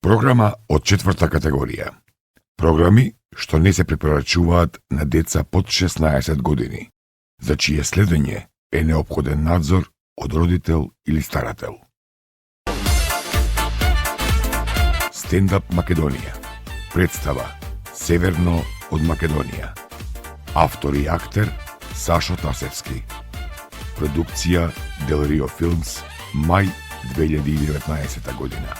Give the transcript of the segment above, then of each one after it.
Програма од четврта категорија. Програми што не се препорачуваат на деца под 16 години, за чие следење е неопходен надзор од родител или старател. Стендап Македонија. Представа Северно од Македонија. Автор и актер Сашо Тасевски. Продукција Del Rio Films, мај 2019 година.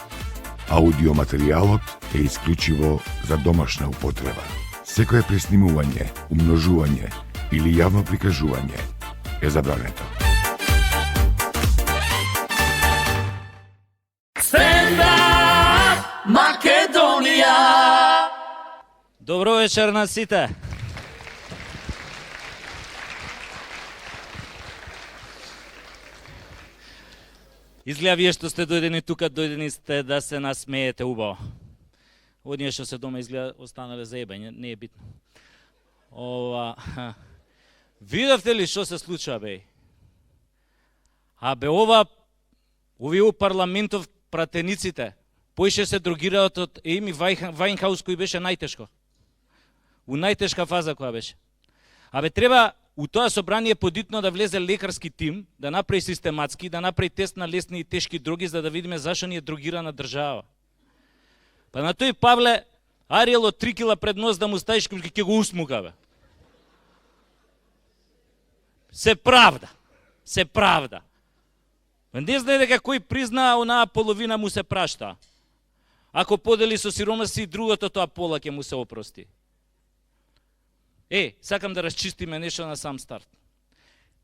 Аудиоматеријалот е исклучиво за домашна употреба. Секое преснимување, умножување или јавно прикажување е забрането. Стендап Македонија. Добро вечер на сите. Изгледа вие што сте дојдени тука, дојдени сте да се насмеете убаво. Одние што се дома изгледа останале заебање, не е битно. Видовте ли што се случува, бе? Овие у парламентов пратениците, поише се дрогираат од Еми Вајнхаус, кој беше најтешко. У најтешка фаза која беше. Треба у тоа собрание подитно да влезе лекарски тим, да направи систематски, да направи тест на лесни и тешки дроги, за да видиме зашо ни е дрогирана држава. Па на тој Павле, Ариел од 3 кила пред нос да му ставиш, ќе го усмука, бе. Се правда. Не знае дека кој призна, онаа половина му се прашта. Ако подели со сиромаси, другото тоа пола ќе му се опрости. Сакам да расчистиме нешто на сам старт.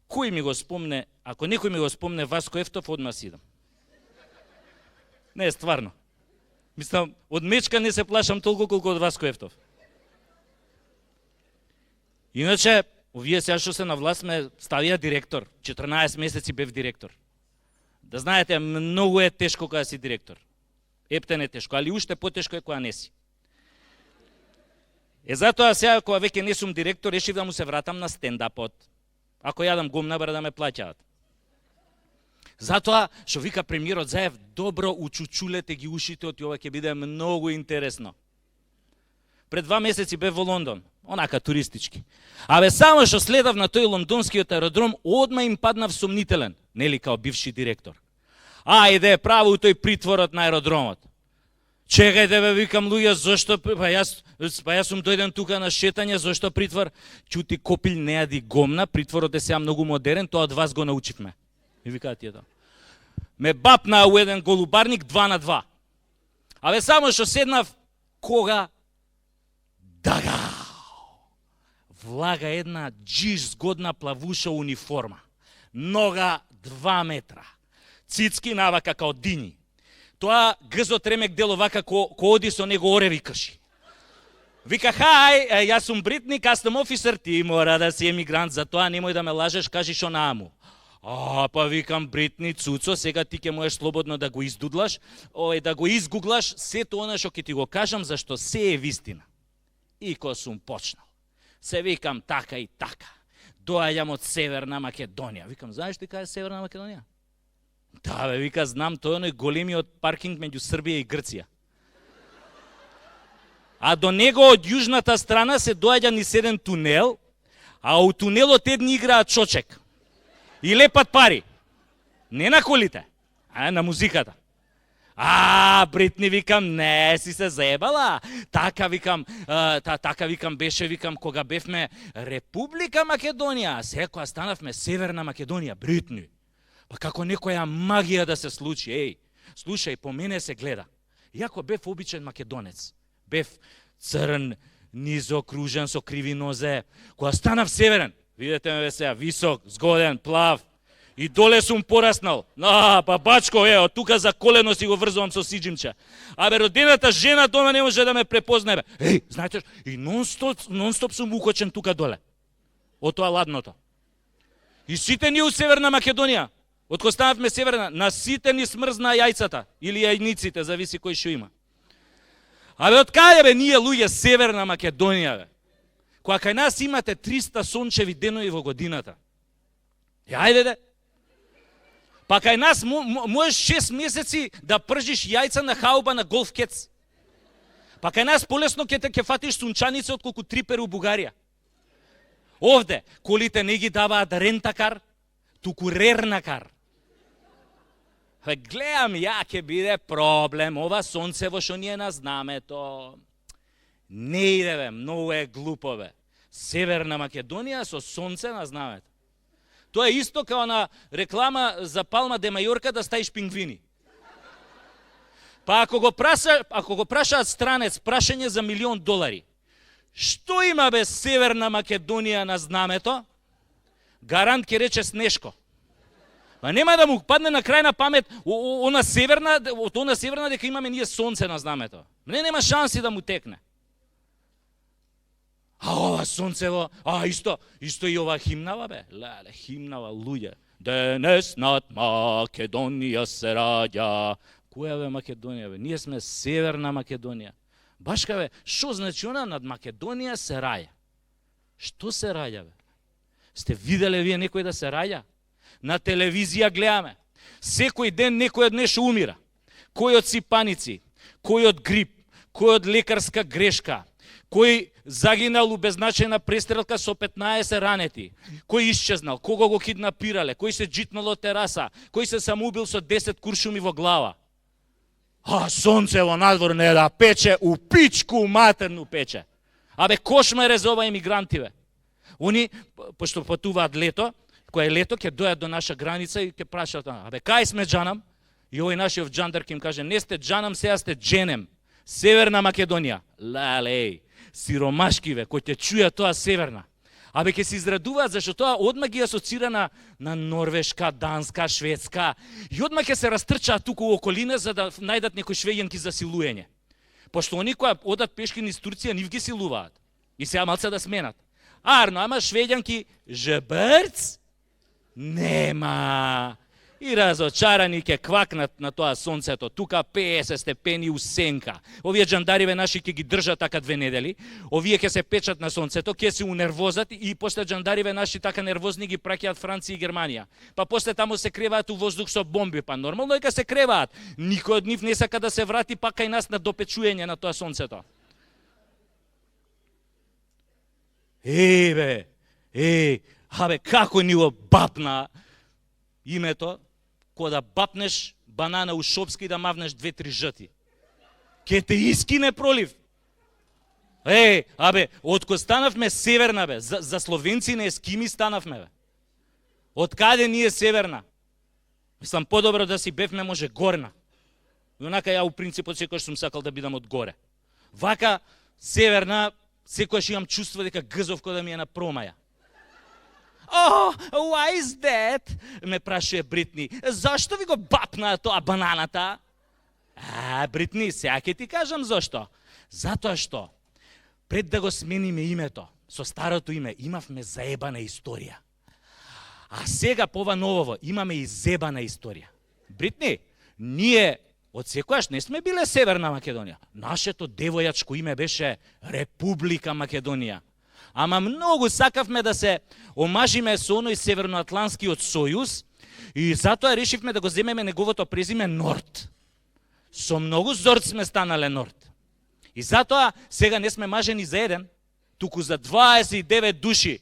Кој ми го спомне, ако некој ми го спомне Васко Ефтов, одма си идам. Не, стварно. Мислам, од мечка не се плашам толку колку од Васко Ефтов. Иначе, овие сега што се на власт ме ставија директор. 14 месеци бев директор. Да знаете, многу е тешко кога си директор. Ептен е тешко, али уште потешко е кога не си. Затоа сега, кога веќе не сум директор, решив да му се вратам на стендапот. Ако јадам гумна, бара да ме плаќаат. Затоа, што вика премиерот Заев, добро учучулете ги ушите, оти ова ќе биде многу интересно. Пред 2 месеци бев во Лондон, онака туристички. Само што следав на тој лондонскиот аеродром, одма им паднав сомнителен, нели као бивши директор. Ајде, право у тој притворот на аеродромот. Чекајте, бе, викам, луѓе, зошто, јас сум дојден тука на шетање, зошто притвор? Чути, копил не јади гомна, притворот е сега многу модерен, тоа од вас го научивме. И викаат тие тоа. Ме бапнаа у еден голубарник 2 на 2. Само што седнав, кога? Дага! Влага една джиш згодна плавуша униформа. Нога 2 метра. Цицки навака као дини. Тоа гзот ремек дел овака ко оди со него ореви каши. Вика, хај, јас сум Бритни, кастом офисер, ти мора да си емигрант, затоа немој да ме лажеш, кажи шо нааму. Па викам, Бритни, цуцо, сега ти ќе можеш слободно да го издудлаш, да го изгуглаш, сето она што ќе ти го кажам, зашто се е вистина. И ко сум почнал, се викам така и така, доаѓам од Северна Македонија. Викам, знаеш ти кај е Северна Македонија? Да, бе, вика, знам, тој е големиот паркинг меѓу Србија и Грција. До него од јужната страна се доаѓа низ еден тунел, у тунелот едни играат чочек. И лепат пари. Не на колите, на музиката. Бритни, викам, не си се заебала. Така викам, беше, викам, кога бевме Република Македонија, сега кога станавме Северна Македонија, Бритни. Па како некоја магија да се случи, слушај, по мене се гледа. Иако бев обичен македонец, бев црн, низокружен со криви нозе, кога станав северен, видете ме сега, висок, згоден, плав, и доле сум пораснал. Па бачко, од тука за колено си го врзувам со сиџимче. Родената жена дома не може да ме препознае. Знаете, и нон-стоп сум укочен тука доле, од тоа ладното. И сите ние у Северна Македонија, од кога станавме северна, на сите ни смрзна јајцата или јајниците, зависи кој што има. Од каде бе ние луѓе Северна Македонија, бе? Кога кај нас имате 300 сончеви денови во годината. Ајде. Па кај нас можеш 6 месеци да пржиш јајца на хауба на голф кец. Па кај нас полесно ќе фатиш сунчаница отколку трипер у Бугарија. Овде колите не ги даваат рентакар, туку рернакар. Гледам, ја ќе биде проблем, ова сонцево што ни е на знамето. Не иде, бе, многу е глупо, бе. Северна Македонија со сонце на знамето. Тоа е исто као на реклама за Палма де Мајорка да ставиш пингвини. Па ако го прашаат странец прашање за $1.000.000, што има, бе, Северна Македонија на знамето? Гарант ќе рече Снешко. Па нема да му падне на крај на памет она северна дека имаме ние сонце на знамето. Нема шанси да му текне. А ова сонцево, исто и ова химнава, бе. Леле, химнава, луѓе. Денес над Македонија се раѓа. Која, бе, Македонија, бе? Ние сме Северна Македонија. Башка, бе, што значи она над Македонија се раѓа? Што се раѓа, бе? Сте виделе вие некој да се раѓа? На телевизија гледаме. Секој ден некој од нешто умира. Кој од сипаници, кој од грип, кој од лекарска грешка, кој загинал у беззначајна престрелка со 15 ранети, кој исчезнал, кого го киднапирале, кој се джитнал од тераса, кој се самоубил со 10 куршуми во глава. А сонцево надвор не да пече, у пичку матерну пече. Абе, кошмаре за ова емигранти, бе. Они, пошто патуваат лето, кое лето ќе дојат до наша граница и ќе прашаат, абе, кај сме джанам? И овој нашиот джандар ќе им каже, не сте джанам, сега сте дженем. Северна Македонија. Леле, сиромашки, бе, кој ќе чуја тоа Северна. Абе, ќе се израдуваат, зашто тоа одма ги асоцира на Норвешка, Данска, Шведска. И одма ќе се растрчаат туку у околина за да најдат некои швеѓанки за силуење. Пошто они кои одат пешки низ Турција, нив ги силуваат. И сега малце да сменат. Арно, ама швеѓанки жебрц? Нема. И разочарани ќе квакнат на тоа сонцето. Тука 50 степени у сенка. Овие джандариве наши ќе ги држат така 2 недели. Овие ќе се печат на сонцето, ќе се унервозат и после джандариве наши така нервозни ги праќаат Франција и Германија. Па после таму се креваат у воздух со бомби. Па нормално е ка се креваат. Никој од нив не сака да се врати пак кај нас на допечуење на тоа сонцето. Абе, како ни го бапна името, кога да бапнеш банана у Шопски и да мавнеш 2-3 жати. Ке те искине пролив. Абе, откој станавме Северна, бе, за словенци не ескими станавме, бе. Од каде ние Северна? Мислам, подобро да си бевме може горна. И онака ја у принципот секојаш сум сакал да бидам од горе. Вака, Северна, секојаш имам чувство дека гзов кој да ми е на промаја. Why is that? Ме прашува Бритни. Зашто ви го бапна тоа бананата? Бритни, сега ќе ти кажам зашто. Затоа што пред да го смениме името, со старото име имавме заебана историја. А сега по ова новово имаме и зебана историја. Бритни, ние од секојаш не сме биле Северна Македонија. Нашето девојачко име беше Република Македонија. Ама многу сакавме да се омажиме со оној Северноатлантскиот сојуз и затоа решивме да го земеме неговото презиме Норд. Со многу зорд сме станале Норд. И затоа сега не сме мажени за еден, туку за 29 души.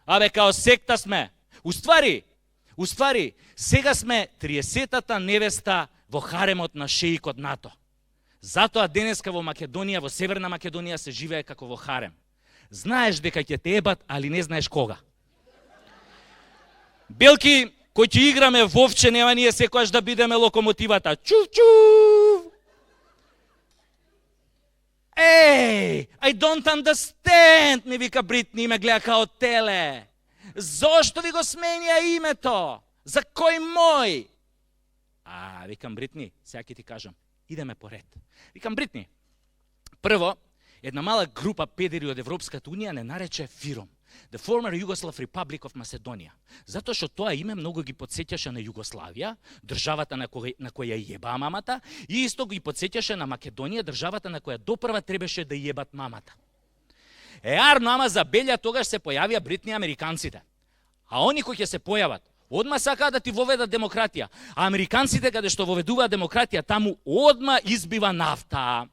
Абе, као секта сме. Уствари, сега сме 30-та невеста во харемот на шеикот НАТО. Затоа денеска во Македонија, во Северна Македонија се живее како во харем. Знаеш дека ќе те ебат, али не знаеш кога. Белки, кој ќе играме вовче, нема ние секојаш да бидеме локомотивата. Чув! I don't understand, ми вика Бритни и ме гледа као теле. Зошто ви го сменја името? За кој мој? Викам Бритни, сега ќе ти кажам. Идеме поред. Викам Бритни, прво, една мала група педери од Европската Унија не нарече ФИРОМ, The Former Yugoslav Republic of Macedonia. Затоа што тоа име многу ги подсеќаше на Југославија, државата на која јеба мамата, и исто ги подсеќаше на Македонија, државата на која допрва требаше да јебат мамата. Арно, ама забелја тогаш се појавија Бритни американците. А они кои ќе се појават, одма сакаат да ти воведат демократија. А американците каде што воведуваат демократија, таму одма избива нафта.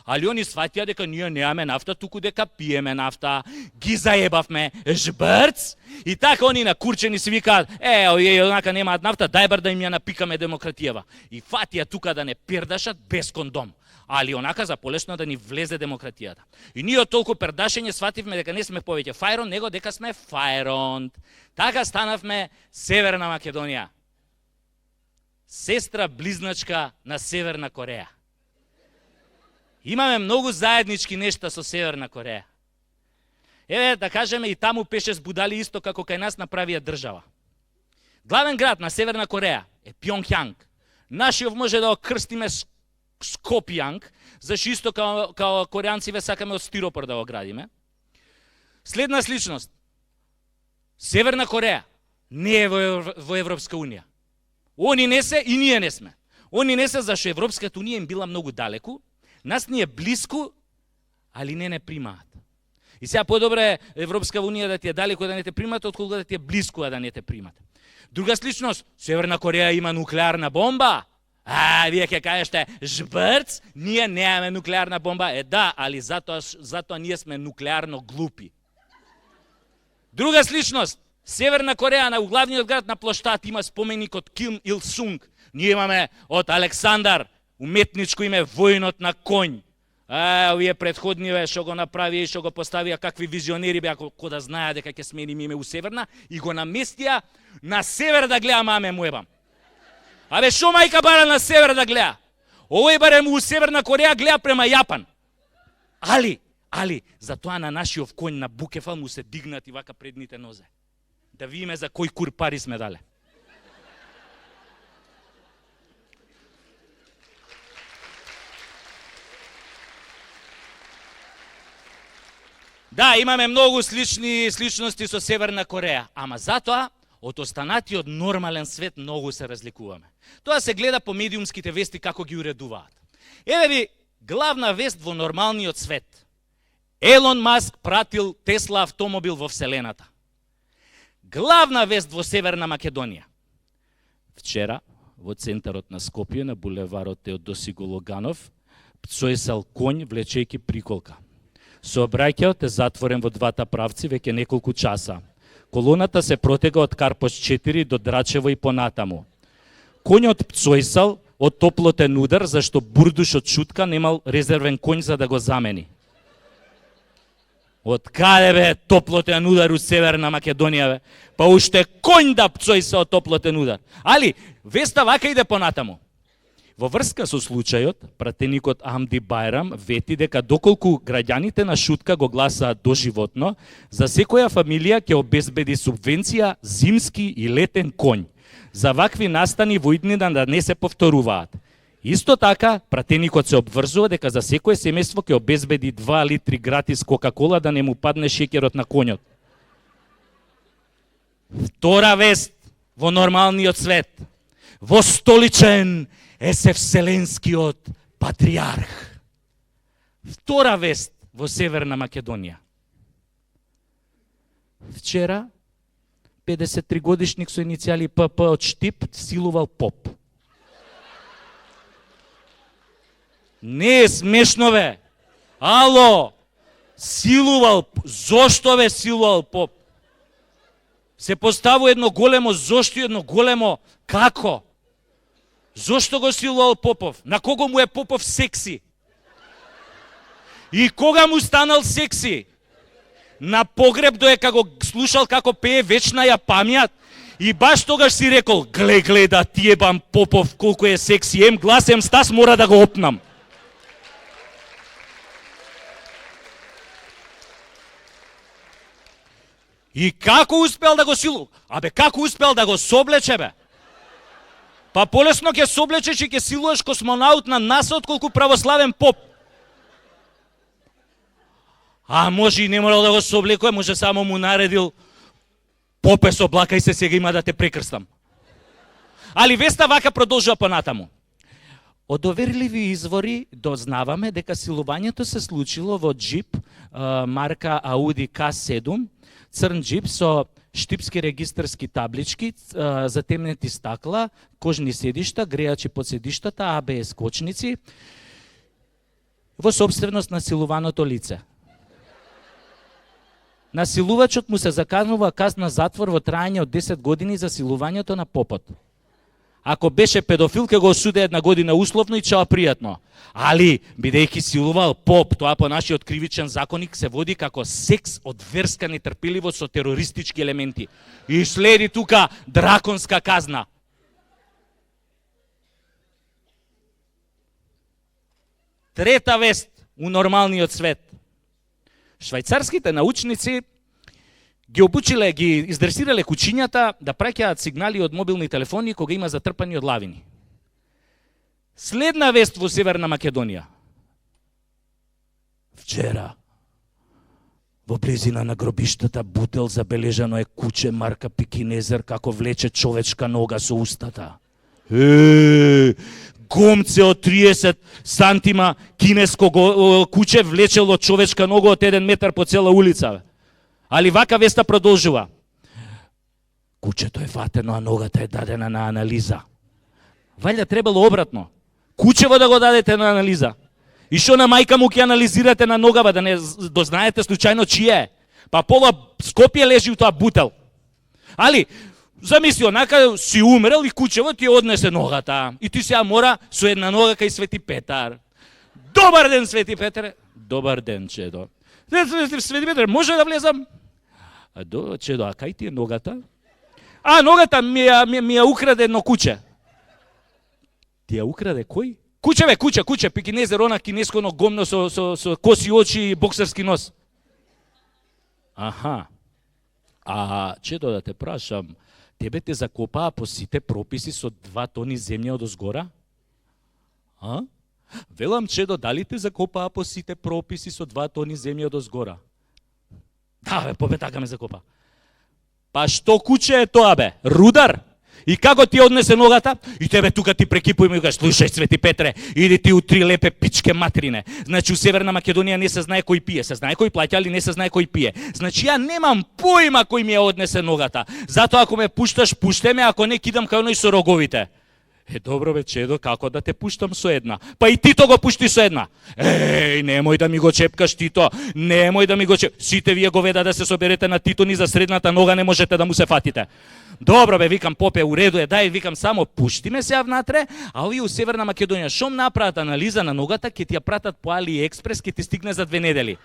Али они сватија дека ние немаме нафта, туку дека пиеме нафта. Ги заебавме, жбрц. И така они накурчени си викаат, овие онака немаат нафта, дај бар да им ја напикаме демократијава. И фатија тука да не пердашат без кондом. Али онака за полесно да ни влезе демократијата. И ние од толку пердашење свативме дека не сме повеќе Фајрон, него дека сме Фајронд. Така станавме Северна Македонија. Сестра близначка на Северна Кореја. Имаме многу заеднички нешта со Северна Кореја. Еве, да кажеме, и таму пеше збудали исто како кај нас направија држава. Главен град на Северна Кореја е Пјонгјанг. Нашиот може да го крстиме Скопјанг, зашто исто као кореанциве сакаме од стиропор да го градиме. Следна сличност. Северна Кореја не е во Европска Унија. Они не се и ние не сме. Они не се зашто Европската Унија им била многу далеку, нас ни е блиску, али не примаат. И сега подобро е Европска Унија да ти е далеку да не те примат, отколку да ти е блиску да не те примат. Друга сличност, Северна Кореја има нуклеарна бомба. Вие ќе кажете, жбрц, ние немаме нуклеарна бомба. Да, али затоа ние сме нуклеарно глупи. Друга сличност, Северна Кореја на главниот град на плоштад има споменик од Ким Ил Сунг. Ние имаме од Александар, уметничко име војнот на конј. Овие предходниве што го направија и што го поставија, какви визионери беа, кој да знаеа дека ќе сменим име у Северна, и го наместија на север да гледа маме муебам. Абе, шо мајка бара на север да гледа? Овој барем у Северна Кореја гледа према Јапан. Али, затоа на нашиот конј на Букефал му се дигнати вака предните нозе. Да видиме за кој кур пари сме дале. Да, имаме многу сличности со Северна Кореја, ама затоа од останатиот нормален свет многу се разликуваме. Тоа се гледа по медиумските вести како ги уредуваат. Еве ви главна вест во нормалниот свет. Елон Маск пратил Тесла автомобил во Вселената. Главна вест во Северна Македонија. Вчера во центарот на Скопје на булеварот Теодоси Гологанов пцојсал конј влечејќи приколка. Сообраќајот е затворен во двата правци веќе неколку часа. Колоната се протега од Карпош 4 до Драчево и понатаму. Конјот пцојсал од топлотен удар зашто бурдушот Шутка немал резервен конј за да го замени. Од каде бе топлотен удар у Северна Македонија бе? Па уште конј да пцојса од топлотен удар. Али, веста вака иде понатаму. Во врска со случајот, пратеникот Амди Бајрам вети дека доколку граѓаните на Шутка го гласаат доживотно, за секоја фамилија ќе обезбеди субвенција зимски и летен конј. За вакви настани во иднина да не се повторуваат. Исто така, пратеникот се обврзува дека за секое семејство ќе обезбеди 2 литри гратис Кока-кола да не му падне шеќерот на конјот. Втора вест во нормалниот свет. Во столичен е се вселенскиот патриарх. Втора вест во Северна Македонија. Вчера 53 годишник со иницијали ПП од Штип силувал поп. Не е смешно бе. Ало, силувал, зошто бе силувал поп? Се поставува едно големо зошто и едно големо како? Зошто го силувал Попов? На кого му е Попов секси? И кога му станал секси? На погреб доека го слушал како пее вечна ја памјат и баш тогаш си рекол, гле да ти ебам Попов колку е секси, ем глас, ем стас, мора да го опнам. И како успел да го силу? Абе, како успел да го соблече, бе? Па полесно ќе соблечеш и ќе силуваш космонаут на НАСА отколку православен поп. А може и не морал да го соблекува, може само му наредил попе соблакај се, сега има да те прекрстам. Али веста вака продолжува понатаму. Од доверливи извори дознаваме дека силувањето се случило во джип марка Audi K7, црн джип со штипски регистарски таблички, затемнети стакла, кожни седишта, грејачи под седиштата, ABS кочници. во собственост на силуваното лице. Насилувачот му се заканува казна затвор во траење од 10 години за силувањето на попот. Ако беше педофил, ќе го осуде 1 година условно и чао пријатно. Али, бидејќи силувал поп, тоа по нашиот кривичен законник се води како секс од верска нетрпеливост со терористички елементи. И следи тука драконска казна. Трета вест у нормалниот свет. Швајцарските научници ги обучиле, ги издресирале кучињата да праќаат сигнали од мобилни телефони кога има затрпани од лавини. Следна вест во Северна Македонија. Вчера, во близина на гробиштата Бутел забележано е куче марка Пекинезер како влече човечка нога со устата. Гомце од 30 сантима кинеско куче влечело човечка нога од 1 метар по цела улица. Али вака веста продолжува. Кучето е фатено, а ногата е дадена на анализа. Валја требало обратно. Кучево да го дадете на анализа. И шо на мајка му ќе анализирате на ногава, да не дознаете случајно чие е. Па пола Скопје лежи у тоа Бутел. Али, замисли, онака си умрел и кучево ти однесе ногата. И ти сега мора со една нога кај Свети Петар. Добар ден, Свети Петре. Добар ден, чедо. Свети Петре, може да влезам? Чедо, а кај ти е ногата? Ногата ми ја украде едно куче. Ти ја украде кој? Куче, Пекинезер, она кинеско гомно со коси очи и боксерски нос. Аха. Чедо, да те прашам, тебе те закопаа по сите прописи со 2 тони земја од озгора? Велам, чедо, дали те закопаа по сите прописи со 2 тони земја од озгора? Да, бе, побе така ме закопа. Па што куче е тоа, бе? Рудар? И како ти однесе ногата? И тебе тука ти прекипуј ми кажеш, слушај, Свети Петре, иди ти у 3 лепе пичке матрине. Значи, у Северна Македонија не се знае кој пие, се знае кој плаќа, али не се знае кој пие. Значи, ја немам поима кој ми ја однесе ногата. Затоа ако ме пушташ, пуште ме, ако не кидам кај оној со роговите. Добро бе, чедо, како да те пуштам со една? Па и Тито го пушти со една. Немој да ми го чепкаш, Тито. Немој да ми го чепкаш. Сите вие говеда да се соберете на Тито, ни за средната нога не можете да му се фатите. Добро бе, викам, попе, уреду е, дај, викам, само пушти ме сега внатре, а овие у Северна Македонија шом направат анализа на ногата, ќе ти ја пратат по AliExpress, ќе ти стигне за 2 недели.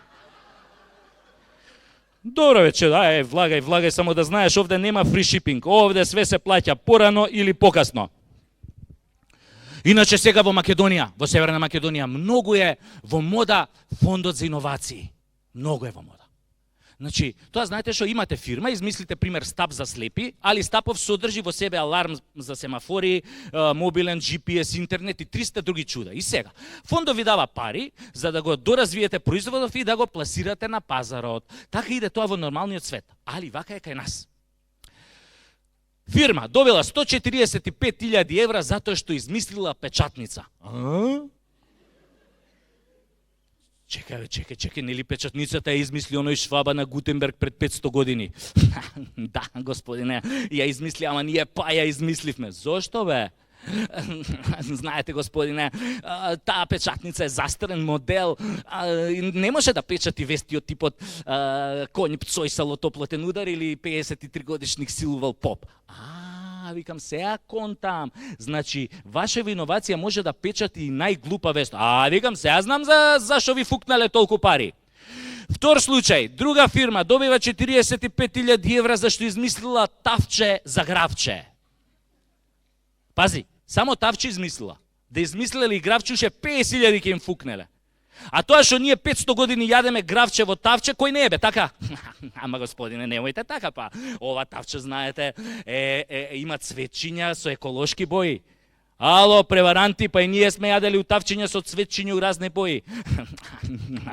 Добро вече, влагај, само да знаеш, овде нема фри шипинг, овде све се плаќа порано или покасно. Иначе сега во Македонија, во Северна Македонија, многу е во мода фондот за иновации. Многу е во мода. Значи, тоа знаете што имате фирма, измислите пример стап за слепи, али стапов содржи во себе аларм за семафори, мобилен, GPS, интернет и 300 други чуда. И сега, фондот ви дава пари за да го доразвиете производов и да го пласирате на пазарот. Така иде тоа во нормалниот свет. Али вака е кај нас. Фирма добила 145.000 евра затоа што измислила печатница. Чекај, нели печатницата ја измисли оној Шваба на Гутенберг пред 500 години? Да, господине, ја измисли, ама ние па ја измисливме. Зошто, бе? Знаете, господине, таа печатница е застарен модел, не може да печати вести од типот конј пцојсало топлотен удар или 53 годишник силувал поп. Викам, сега контам. Значи, ваша иновација може да печати и најглупа вест. Викам, сега знам зашо ви фукнале толку пари. Втор случај, друга фирма добива 45.000 евра зашто измислила тавче за гравче. Пази, само тавче измислила. Да измислили гравче, уште 50.000 ќе им фукнеле. А тоа што ние 500 години јадеме гравче во тавче, кој не е, бе, така? Ама, господине, немојте така, па. Ова тавче, знаете, има цветчиња со еколошки бои. Ало, преваранти, па и ние сме јадели у тавчиња со цветчиња у разни бои.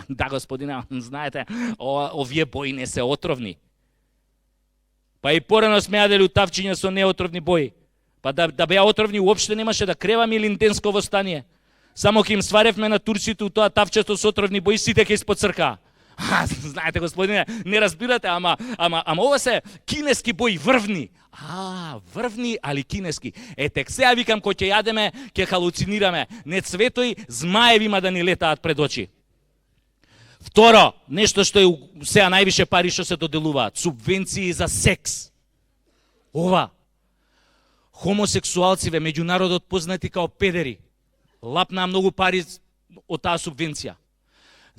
Да, господине, знаете, овие бои не се отровни. Па и порано сме јадели у тавчиња со неотровни бои. Па да беа отровни, уопште немаше да креваме или инденско востание. Само ќе им сваревме на турците у тоа тавчето со отровни бои, сите ќе испоцркаа. Знаете, господине, не разбирате, ама ова се кинески бои, врвни. Врвни, али кинески. Тек сега викам, кој ќе јадеме, ќе халуцинираме. Не цветои, змаеви има да ни летаат пред очи. Второ, нешто што е сега највише пари што се доделуваат, субвенции за секс. Ова, хомосексуалциве, меѓу народот познати као педери, лапнаа многу пари од таа субвенција.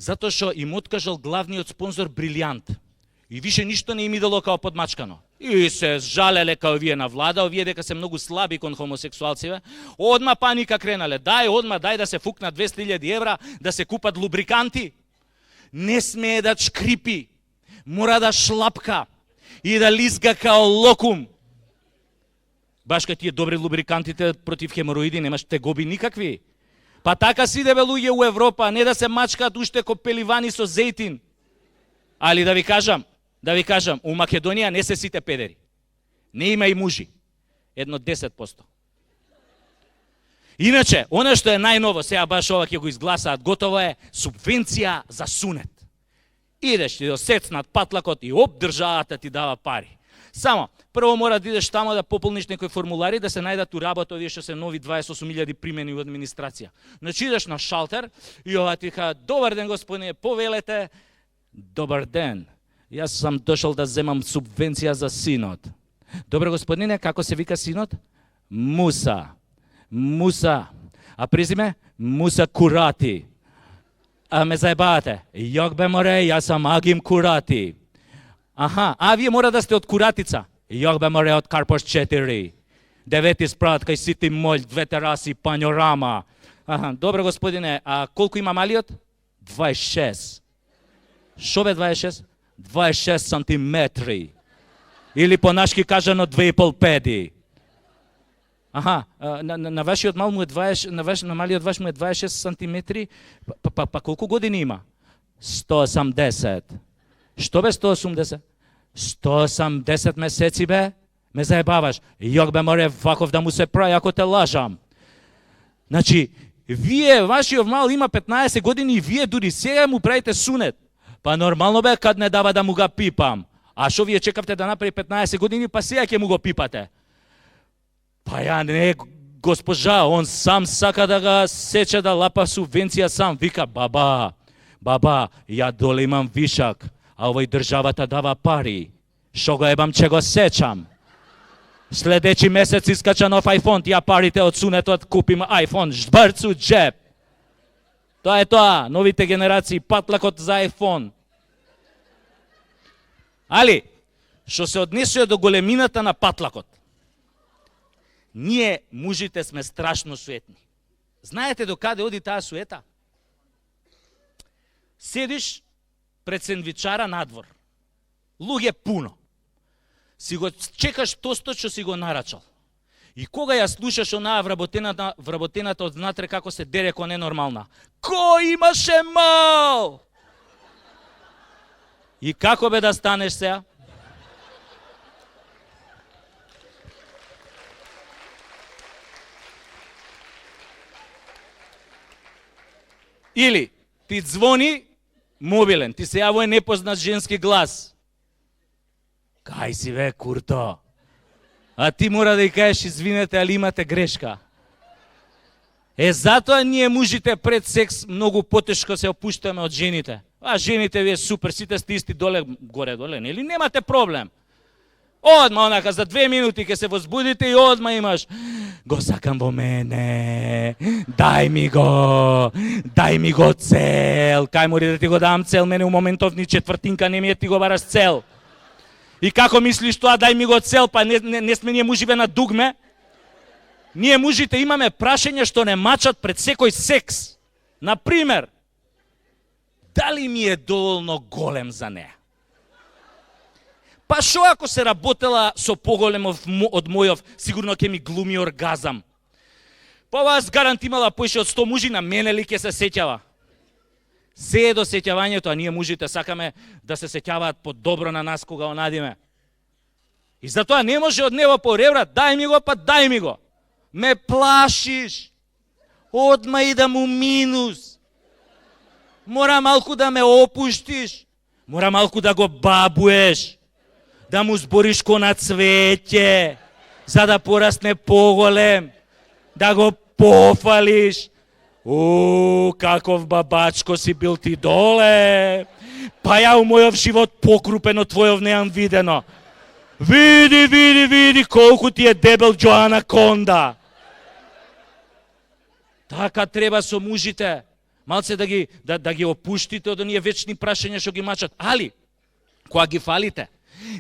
Затоа што им откажал главниот спонзор Брилијант. И више ништо не им идело као подмачкано. И се жалеле као вие на влада, овие дека се многу слаби кон хомосексуалциве. Одма паника кренале. Дај да се фукнат 200.000 евра, да се купат лубриканти. Не смее да чкрипи. Мора да шлапка и да лизга као локум. Баш кај тие добри лубрикантите против хемороиди, немаш тегоби никакви. Па така си дебе луѓе у Европа, не да се мачкаат уште ко пеливани со зејтин. Али да ви кажам, у Македонија не се сите педери. Не има и мужи. 10%. Иначе, она што е најново, сега баш ова ќе го изгласаат, готово е, субвенција за сунет. Идеш ти до сецнат патлакот и државата ти дава пари. Само, прво мора да идеш тамо да пополниш некои формулари, да се најдат у работа овие што се нови 28.000 примени во администрација. Значи идеш на шалтер и ова ти ка, добар ден господине, повелете, добар ден, јас сам дошол да земам субвенција за синот. Добре господине, како се вика синот? Муса. А презиме? Муса Курати. А ме заебавате. Јок бе море, јас сам Агим Курати. А вие мора да сте од Куратица. Јок бе море од Карпош 4. 9 спрат кај Сити Моль, 2 тераси, панорама. Добре господине, а колку има малиот? 26. Шо бе 26? 26 сантиметри. Или по нашки кажано 2,5 педи. На вашиот мал му е 20, на малиот ваш му е 26 сантиметри. Па колку години има? 180. Што бе 180? 180 месеци бе? Ме заебаваш. Јок бе море ваков да му се прави ако те лажам. Значи, вие, вашиот мал има 15 години и вие дури сега му правите сунет. Па нормално бе кад не дава да му га пипам. А шо вие чекавте да направи 15 години, па сега ќе му го пипате. Па ја не, госпожа, он сам сака да га сече да лапа субвенција сам. Вика, баба, ја доле имам вишак, а овој државата дава пари. Шо го ебам, че го сечам. Следечи месец искача нов iPhone, тија парите од сунетот купим iPhone, жбрцу джеп. Тоа е тоа, новите генерации, патлакот за iPhone. Али, што се однесува до големината на патлакот, ние, мужите, сме страшно суетни. Знаете до каде оди таа суета? Седиш пред сендвичара надвор. Луѓе пуно. Си го чекаш тостот што си го нарачал. И кога ја слушаш онаа вработената од внатре како се дере ко ненормална. Кој имаше мал? И како бе да станеш сега? Или ти звони мобилен, ти се јавува непознат женски глас. Кај си бе, курто? А ти мора да ја кажеш, извинете, али имате грешка. Затоа ние мужите пред секс многу потешко се опуштаме од жените. А жените вие супер, сите сте исти горе-доле, нели? Немате проблем. Одма онака за 2 минути ќе се возбудите и одма имаш го сакам во мене, дај ми го цел, кај мори да ти го дам цел, мене у моментов ни четвртинка не ми е, ти го бараш цел. И како мислиш тоа, дај ми го цел, па не сме ние муживе на дугме? Ние мужите имаме прашања што не мачат пред секој секс. Например, дали ми е доволно голем за неа? Па шо ако се работела со поголем од мојов, сигурно ќе ми глуми оргазам. Па вас гарант имала поише од 100 мужи, на мене ли ќе се сеќава? Се е до сеќавањето, а ние мужите сакаме да се сеќаваат по-добро на нас кога онадиме. И затоа не може од него по ревра, дај ми го. Ме плашиш. Одма идам у минус. Мора малку да ме опуштиш. Мора малку да го бабуеш, да му збориш ко на цвеќе, за да порасне поголем, да го пофалиш. Каков бабачко си бил ти доле. Па ја у мојов живот покрупено твојов неам видено. Види колку ти е дебел Джоана Конда. Така треба со мужите. Малце да ги опуштите од оние вечни прашања што ги мачат. Али, кога ги фалите,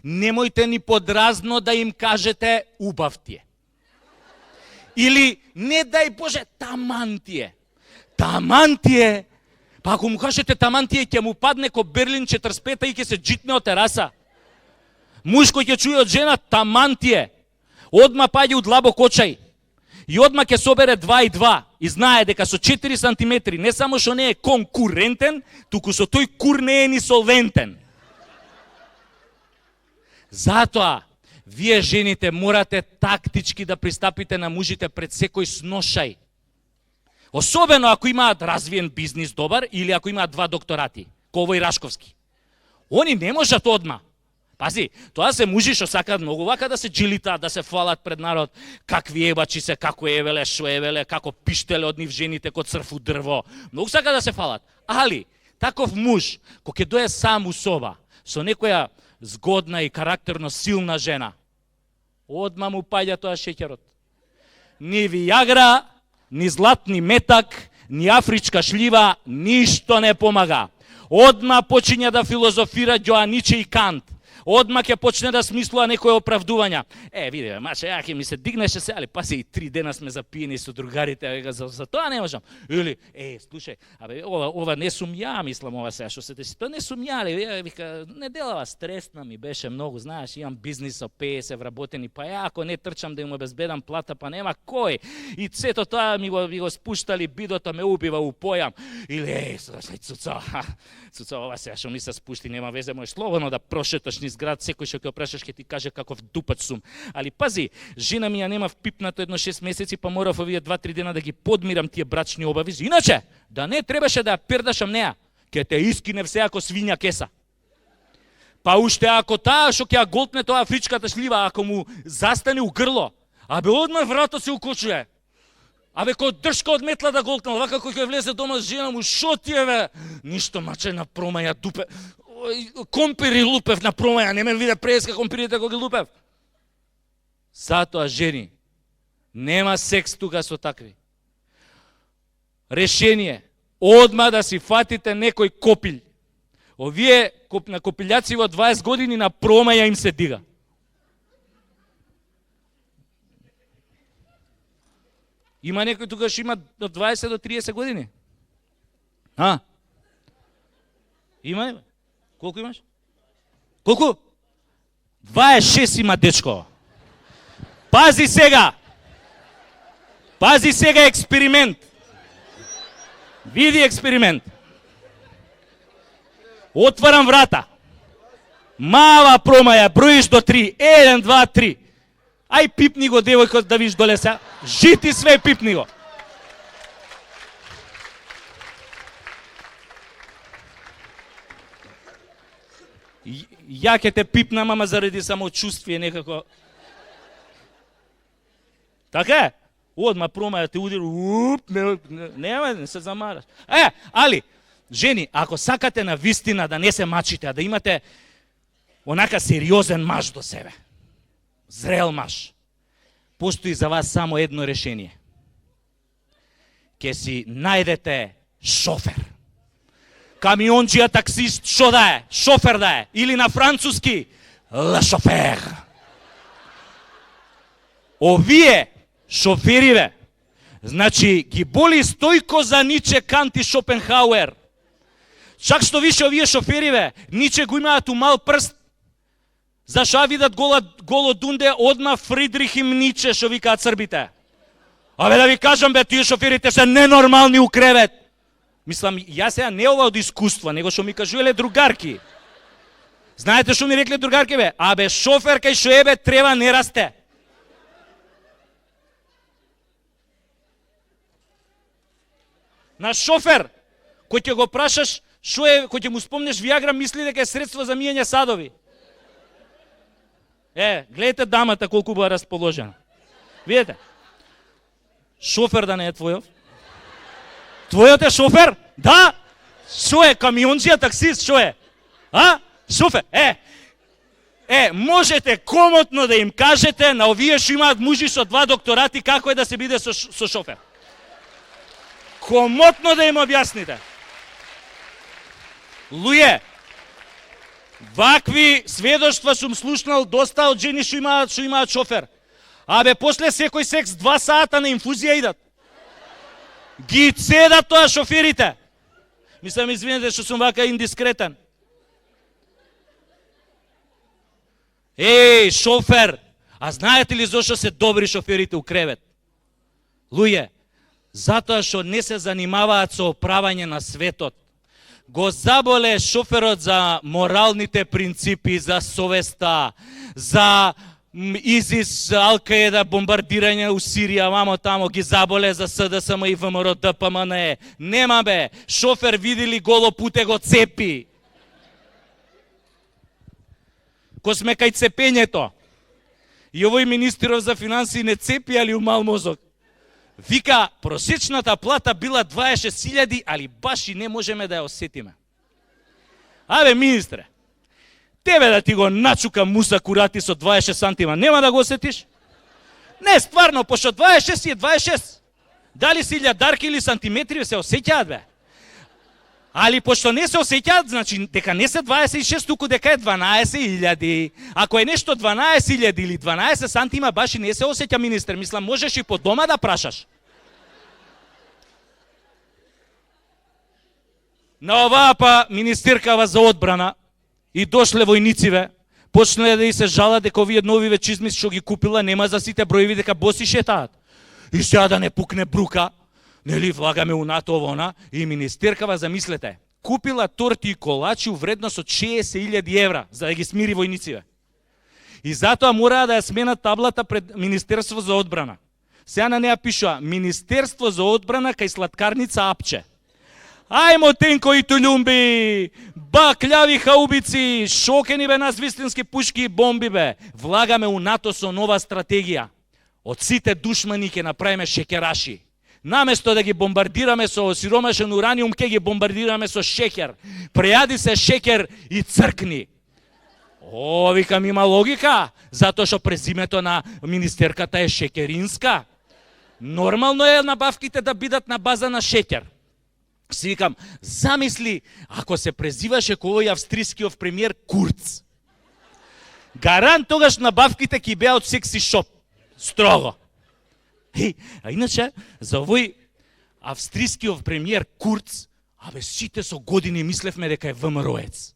немојте ни подразно да им кажете убав ти е. Или, не дај Боже, таман ти е. Таман ти е. Па ако му кажете таман ти е, ќе му падне ко Берлин 45 и ќе се джитне од тераса. Муж кој ќе чуе од жена таман ти е, одма паѓа у длабок очај. И одма ќе собере 2 и 2 и знае дека со 4 сантиметри не само што не е конкурентен, туку со тој кур не е ни солвентен. Затоа, вие жените морате тактички да пристапите на мужите пред секој сношај. Особено ако имаат развиен бизнис добар или ако имаат 2 докторати, Ково и Рашковски. Они не можат одма. Пази, тоа се мужи што сакаат многу вака да се джилитаат, да се фалат пред народ, какви ебачи се, како евеле, шо евеле, како пиштеле од нив жените кod црф у дрво. Многу сакаат да се фалат. Али, таков муж, кој ќе дое сам у соба, со некоја згодна и карактерно силна жена, одма му паѓа тоа шеќерот. Ни вијагра, ни златни метак, ни афричка шлива, ништо не помага. Одма почиња да филозофира Ѓоаниче и Кант. Одма ќе почне да смислува некои оправдувања. Види, маче, ја ќе ми се дигнеше се, али паси и 3 дена сме запиени со другарите, за тоа не можам. Или, слушај, ова не сум ја, мислам ова сега што се деси. Тоа не сум ја, али вика, неделава стресна ми беше многу, знаеш, имам бизнис со 50 вработени, па ја ако не трчам да им обезбедам плата, па нема кој. И сето тоа ми го спуштали, бидото ме убива у појам. Или, цуца, ова сега што ми се спушти, нема везе, можеш слободно да прошеташ низ град, секој што ќе опрашаш ќе ти каже каков дупач сум. Али пази, жена ми ја нема впипнато едно 6 месеци, па морав овие 2-3 дена да ги подмирам тие брачни обавези. Иначе, да не требаше да ја пердашам неа, ќе те искинев се ако свиња кеса. Па уште ако таа што ќе ја голтне тоа афричката шлива, ако му застане у грло, одма врато се укочуе. Кој дршка од метла да голтнал, вака кој ќе влезе дома с жена му, шо ти е бе? Ништо, маче, на промаја дупе. Компири лупев на промаја, не ме виде преска компирите кога ги лупев. Затоа, жени, нема секс тука со такви. Решение, одма да си фатите некој копилј. Овие на копилјаци во 20 години на промаја им се дига. Има некој тука што има од 20 до 30 години? Има? Колку имаш? Колку? 26 има дечко. Пази сега! Пази сега експеримент. Види експеримент. Отварам врата. Мала промаја, броиш до 3. 1, 2, 3. Ај пипни го девојко да виш доле се. Жити све пипни го. Ја ќе те пипнам, ама заради самочувствие некако. Така е? Одма промаја те удир, не се замараш. Али, жени, ако сакате на вистина да не се мачите, а да имате онака сериозен маж до себе, зрел маж, постои за вас само едно решение. Ке си најдете шофер. Камионџија, таксист, шо да е? Шофер да е. Или на француски, ла шофер. Овие шофериве, значи ги боли Стојко за Ниче, Кант и Шопенхауер. Чак што више овие шофериве, Ниче го имаат у мал прст. Зашо видат голо дунде, одма Фридрих им Ниче, што викаат србите. Да ви кажам, тие шоферите се ненормални у кревет. Мислам, јас сега не ова од искуство, него што ми кажувале другарки. Знаете што ми рекле другарки, бе? Шофер кај шо ебе треба не расте. На шофер, кој ќе го прашаш Шо е, кој ќе му спомнеш Виагра, мисли дека е средство за мијање садови. Гледайте дамата колку била расположена. Видите? Шофер да не е твојов? Твојот е шофер? Да? Шо е, камионџија, таксист, шо е? Шофер? Можете комотно да им кажете на овие што имаат мужи со 2 докторати како е да се биде со шофер. Комотно да им објасните. Луѓе, вакви сведоштва сум слушнал доста од жени што имаат шофер. После секој секс 2 сата на инфузија идат. Ги цедат тоа шоферите. Мислам, извинете што сум вака индискретен. Шофер! А знаете ли зошто се добри шоферите у кревет? Луѓе, затоа што не се занимаваат со оправање на светот. Го заболе шоферот за моралните принципи, за совеста, за ИЗИС, Ал-Каеда, бомбардирање у Сирија, мамо тамо, ги заболе за СДСМ и ВМРО, ДПМН. Нема бе, шофер видели голо путе го цепи. Ко сме кај цепењето, и овој министеров за финансии не цепи, али умал мозок. Вика, просечната плата била 26.000, али баш и не можеме да ја осетиме. Министре, тебе да ти го начука Муса Курати со 26 сантима, нема да го осетиш? Не, стварно, пошто 26 е 26. Дали си илјадарки или сантиметри се осеќаат, бе? Али пошто не се осеќаат, значи дека не се 26, туку дека е 12.000. Ако е нешто 12.000 или 12 сантима, баш и не се осеќа, министер. Мислам, можеш и по дома да прашаш. На оваа па министеркава за одбрана и дошле војнициве, почнале да и се жалат дека овие новиве чизми што ги купила нема за сите броеви, дека боси шетаат. И сега да не пукне брука, нели, влагаме у НАТО овона, и министеркава, замислете, купила торти и колачи у вредност од 60.000 евра, за да ги смири војнициве. И затоа мораа да ја сменат таблата пред Министерство за одбрана. Сега на неа пишува Министерство за одбрана кај сладкарница Апче. Ајмо тенко и тулјумби, баклјави хаубици, шокени бе на свистински пушки и бомби бе. Влагаме у НАТО со нова стратегија. Од сите душмани ќе направиме шекераши. Наместо да ги бомбардираме со сиромашен ураниум, ќе ги бомбардираме со шекер. Прејади се шекер и цркни. Викам, има логика, затоа што презимето на министерката е шекеринска. Нормално е набавките да бидат на база на шекер. Си викам, замисли, ако се презиваше кој австрискиот премиер Курц. Гарант тогаш набавките ќе беа од секси шоп. Строго. А иначе, за овој австрискиот премиер Курц, сите со години мислевме дека е ВМРО-ец.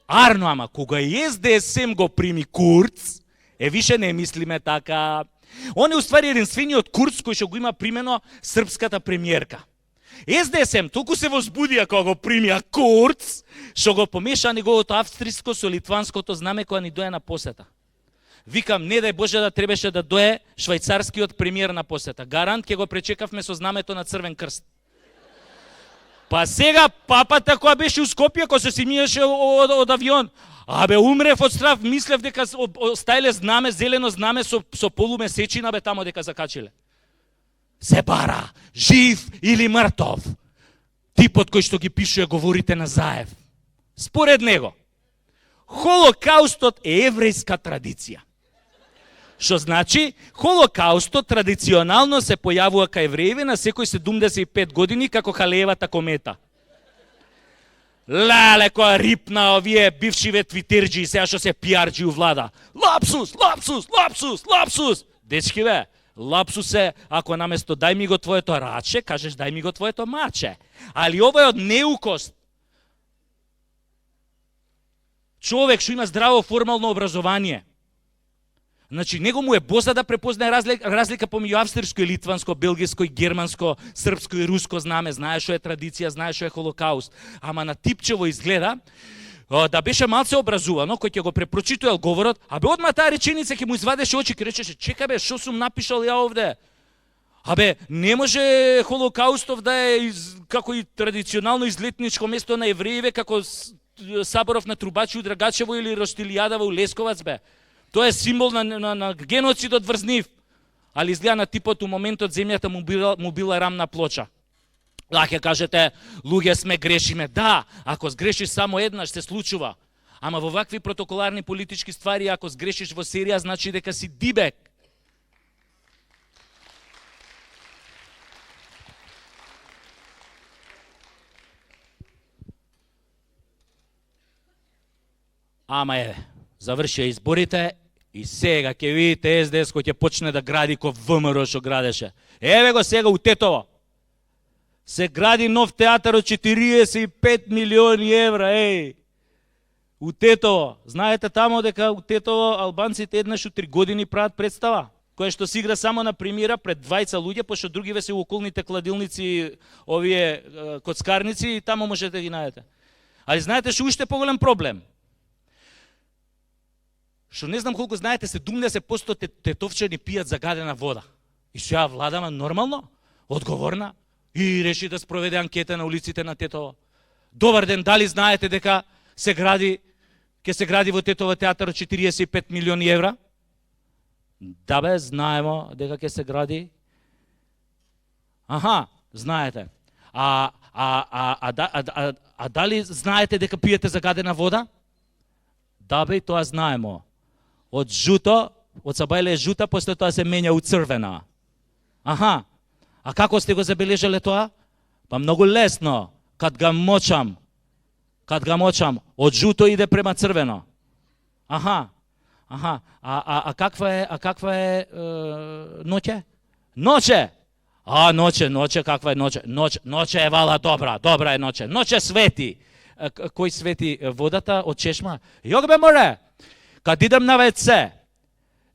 Арно, ама, кога и СДСМ го прими Курц, више не мислиме така. Он е уствари единствениот Курц кој што го има примено српската премиерка. СДСМ толку се возбудија кога го примија Курц, што го помеша неговото австриско со литванското знаме кога ни дое на посета. Викам, не дај Боже да требаше да дое швајцарскиот премиер на посета. Гарант ќе го пречекавме со знамето на Црвен крст. Па сега папата која беше у Скопје, кој се симиеше од авион, умрев од страв, мислев дека оставиле знаме, зелено знаме со полумесечина, тамо дека закачиле. Се бара, жив или мртов. Типот кој што ги пишува говорите на Заев. Според него, Холокаустот е еврејска традиција. Што значи, Холокаустот традиционално се појавува кај евреји на секој 75 години како халеевата комета. Леле, која рипна овие бившиве твитерџи, сега што се пиарџи у влада. Лапсус, лапсус, лапсус, лапсус. Дечки бе, лапсус е, ако наместо дај ми го твоето раче, кажеш дај ми го твоето маче. Али ова е од неукост. Човек што има здраво формално образование, значи него му е боза да препознае разлика помеѓу австриско и литванско, белгиско и германско, српско и руско знаме, знае што е традиција, знае што е Холокауст. Ама на типчево изгледа да беше малце образувано, кој ќе го препрочитувал говорот, одма таа реченица ќе му извадеше очи, ќе речеше, чека бе, што сум напишал ја овде? Абе, не може Холокаустов да е како и традиционално излетничко место на еврееве, како Саборов на Трубачи у Драгачево или Роштилијадава у Лесковац, бе. Тоа е символ на геноцидот врз нив. Али изгледа на типот у моментот земјата му била рамна плоча. Лаќе кажете, луѓе сме грешиме. Да, ако сгрешиш само еднаш се случува. Ама во вакви протоколарни политички ствари, ако сгрешиш во серија, значи дека си дибек. Ама завршија изборите и сега ќе видите СДС кој ќе почне да гради ко ВМРО што градеше. Еве го сега у Тетово. Се гради нов театар од 45 милиони евра, У Тетово. Знаете тамо дека у Тетово албанците еднаш у 3 години прават представа, која што се игра само на премиера пред 20 луѓе, пошто другиве се у околните кладилници, овие коцкарници и тамо можете да ги најдете. Али знаете што уште поголем проблем? Што не знам колку знаете, 70% тетовчани пијат загадена вода. И сега владама нормално, одговорна и реши да спроведе анкета на улиците на Тетово. Добар ден, дали знаете дека ќе се гради во Тетово театар од 45 милиони евра? Да бе, знаемо дека ќе се гради. Аха, знаете. А дали знаете дека пиете загадена вода? Да бе, тоа знаемо. Од жуто, од сабајле е жута, после тоа се менја у црвена. Аха, а како сте го забележале тоа? Па многу лесно, кад ga мочам, од жуто иде према црвено. Аха, а каква е ноќе? Ноќе! Ноќе, каква е ноќе? Ноќе е вала добра е ноќе. Ноќе свети. Кој свети водата од чешма? Јок бе море! Кад идем на ВЦ,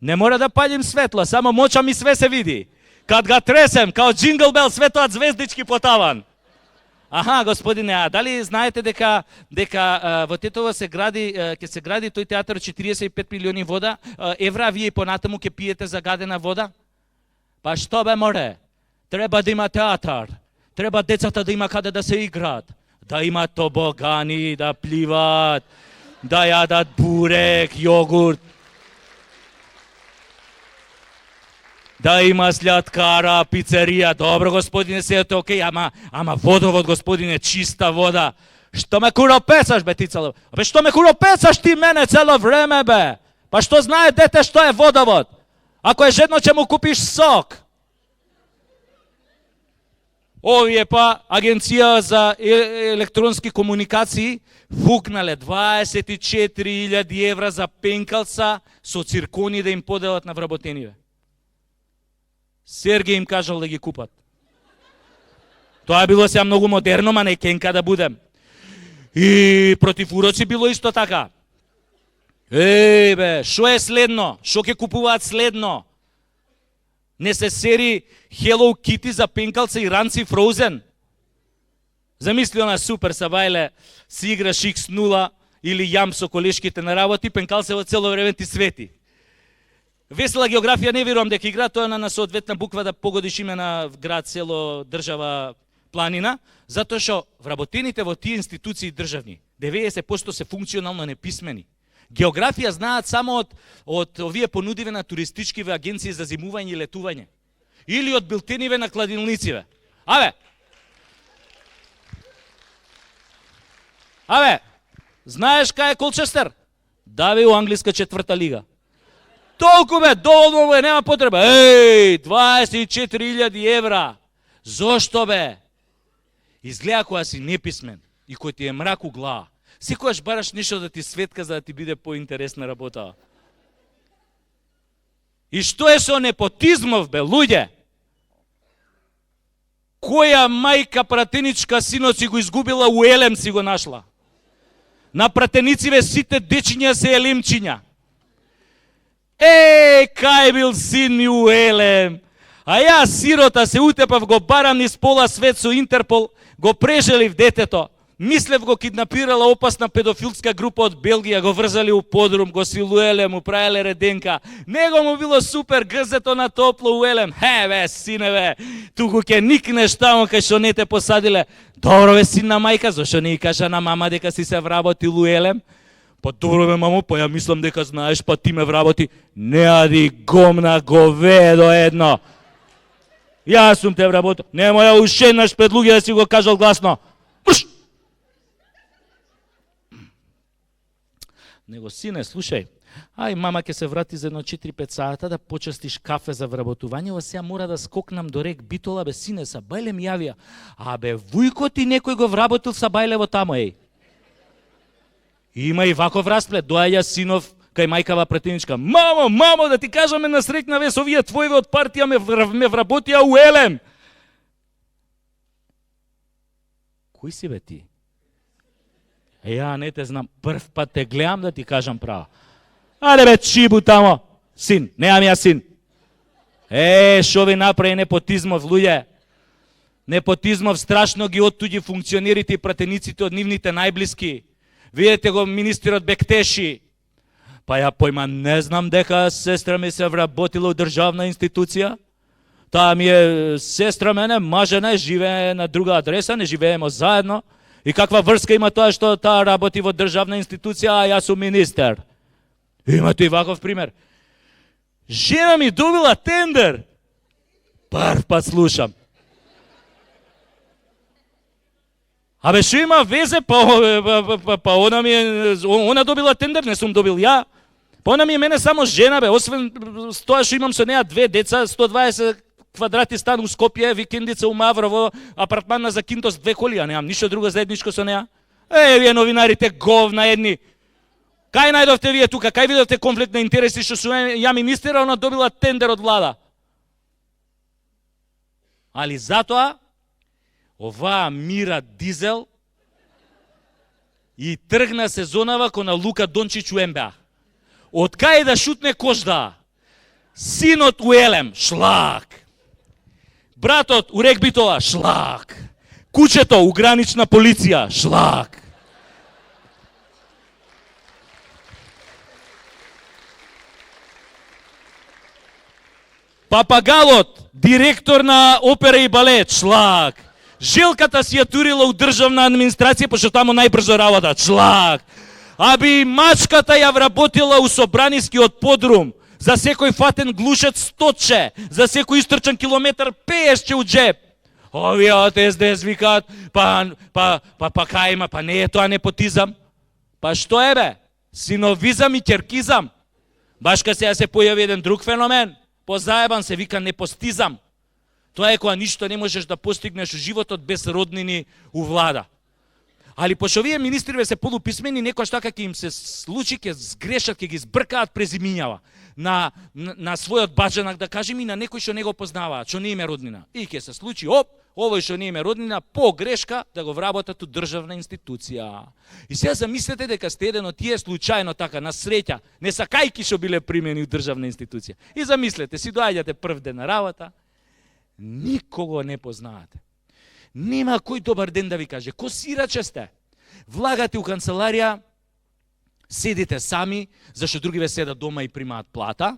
не мора да палим светло, само мочам и све се види. Кад га тресем, као джингл бел, светоат звездички по таван. Аха, господине, а дали знаете дека во Тетово ќе се гради тој театар 45 милиони евра, вие понатаму ќе пиете загадена вода? Па што бе море? Треба да има театар. Треба децата да има каде да се играат. Да има тобогани, да пливаат, да јадат бурек, јогурт. Да има сљаткара, пицерија. Добро, господине, се е окей, ама водовод, господине, чиста вода. Што ме куропецаш, бе, ти цело? Бе, што ме куропецаш ти мене цело време, бе? Па што знае дете што е водовод? Ако е жедно, ќе му купиш сок. Овие па Агенција за електронски комуникации фукнале 24.000 евра за пенкалца со циркони да им поделат на вработениве. Сергеј им кажал да ги купат. Тоа било сега многу модерно, ма не кенка да будем. И против уроци било исто така. Бе, шо е следно? Шо ќе купуваат следно? Не се сери Hello Kitty за пенкалца и ранци Frozen. Замисли она супер сабајле, си играш X0 или јам со колешките на работи, пенкалцево цело време ти свети. Весела географија не верувам дека игра, тоа на соодветна буква да погодиш име на град, село, држава, планина, затоа што вработените во тие институции државни, 90% се функционално неписмени. Географија знаат само од овие понудиве на туристичкиве агенции за зимување и летување. Или од билтениве на кладилнициве. Знаеш кај е Колчестер? Да бе, у англиска 4-та лига. Толку бе, доволно бе, нема потреба. 24.000 евра. Зошто бе? Изгледа која си неписмен и кој ти е мрак у глава. Секојаш бараш нешто да ти светка за да ти биде поинтересна работа. И што е со непотизмов бе, луѓе? Која мајка пратеничка синот си го изгубила у Елем си го нашла? На пратенициве сите дечиња се елемчиња. Кај бил син ми у Елем? А ја сирота се утепав, го барам низ пола свет со Интерпол, го прежелив детето. Мислев го киднапирала опасна педофилска група од Белгија, го врзали у подрум, го силуеле, му правеле реденка. Него му било супер, грзето на топло уелем. Бе, сине бе, туку ќе никнеш таму кај што не те посадиле. Добро бе, синна мајка, зашо не и кажа на мама дека си се вработил уелем? Па добро бе, мамо, па ја мислам дека знаеш, па ти ме вработи. Не ади гомна говедо едно. Јас сум те вработил. Немој ја ушенаш пред луѓе да си го кажал гласно. Брш! Него, сине, слушај, мама ќе се врати за едно 4-5 сата да почастиш кафе за вработување, ова сега мора да скокнам до рек Битола, бе, сине, са бајле ми јавија. Бе, вујко ти некој го вработил са бајлево тамо, еј. Има и ваков расплет, доаѓа синов кај мајкава пратеничка. Мамо, да ти кажаме на среќна вест, овие твоиве од партија ме вработија у Елем. Кој си бе ти? Ја не те знам, прв пат те гледам да ти кажам право. Аде бе, чибу тамо, син, неам ја син. Шо ви направи непотизмов, луѓе? Непотизмов страшно ги оттуѓи функционерите и пратениците од нивните најблиски. Видете го министерот Бектеши. Па ја појма, не знам дека сестра ми се вработила у државна институција. Таа ми е сестра мене, мажена, живее на друга адреса, не живееме заедно. И каква врска има тоа што таа работи во државна институција, а јас сум министер? Имате и ваков пример. Жена ми добила тендер. Прв пат слушам. Абе, шо има везе? Па она добила тендер, не сум добил ја. Па она ми е мене само жена, бе. Освен тоа што имам со неа 2 деца, 120 квадрати стан у Скопје, викендица у Маврово, апартман на Закинтос, 2 коли, а немам ништо друго заедничко со неа. Вие новинарите говна едни. Кај најдовте вие тука? Кај видовте конфликт на интереси што сум ја министер, она добила тендер од влада? Али затоа оваа Мира Дизел и тргна сезонава кона Лука Дончич у НБА. Од кај да шутне кожда? Синот у Елем, шлак. Братот у рек Битола, шлак. Кучето у гранична полиција, шлак. Папагалот, директор на опера и балет, шлак. Желката си ја турила у државна администрација, пошто таму најбрзо работа, шлак. Аби мачката ја вработила у собранискиот подрум, за секој фатен глушец 100че, за секој истрчан километар 50 у джеп. Овие од СДС викаат, па кај има, па не е тоа непотизам. Па што е бе? Синовизам и ќеркизам. Башка сега се појави еден друг феномен, позаебан се вика непостизам. Тоа е кога ништо не можеш да постигнеш у животот без роднини у влада. Али пошто овие министри се полуписмени, некојаш така ќе им се случи, ќе сгрешат, ќе ги збркаат презимињава на својот баџанак, да кажем, и на некој што не го познаваат, што не им е роднина. И ќе се случи, овој што не им е роднина, по грешка да го вработат у државна институција. И сега замислете дека сте еден од тие случајно така, на среќа, не сакајки што биле примени у државна институција. И замислете, си доаѓате прв ден на работа, никого не познаате. Нема кој добар ден да ви каже, ко сираче сте. Влагате у канцеларија, седите сами, зашто другиве седат дома и примаат плата.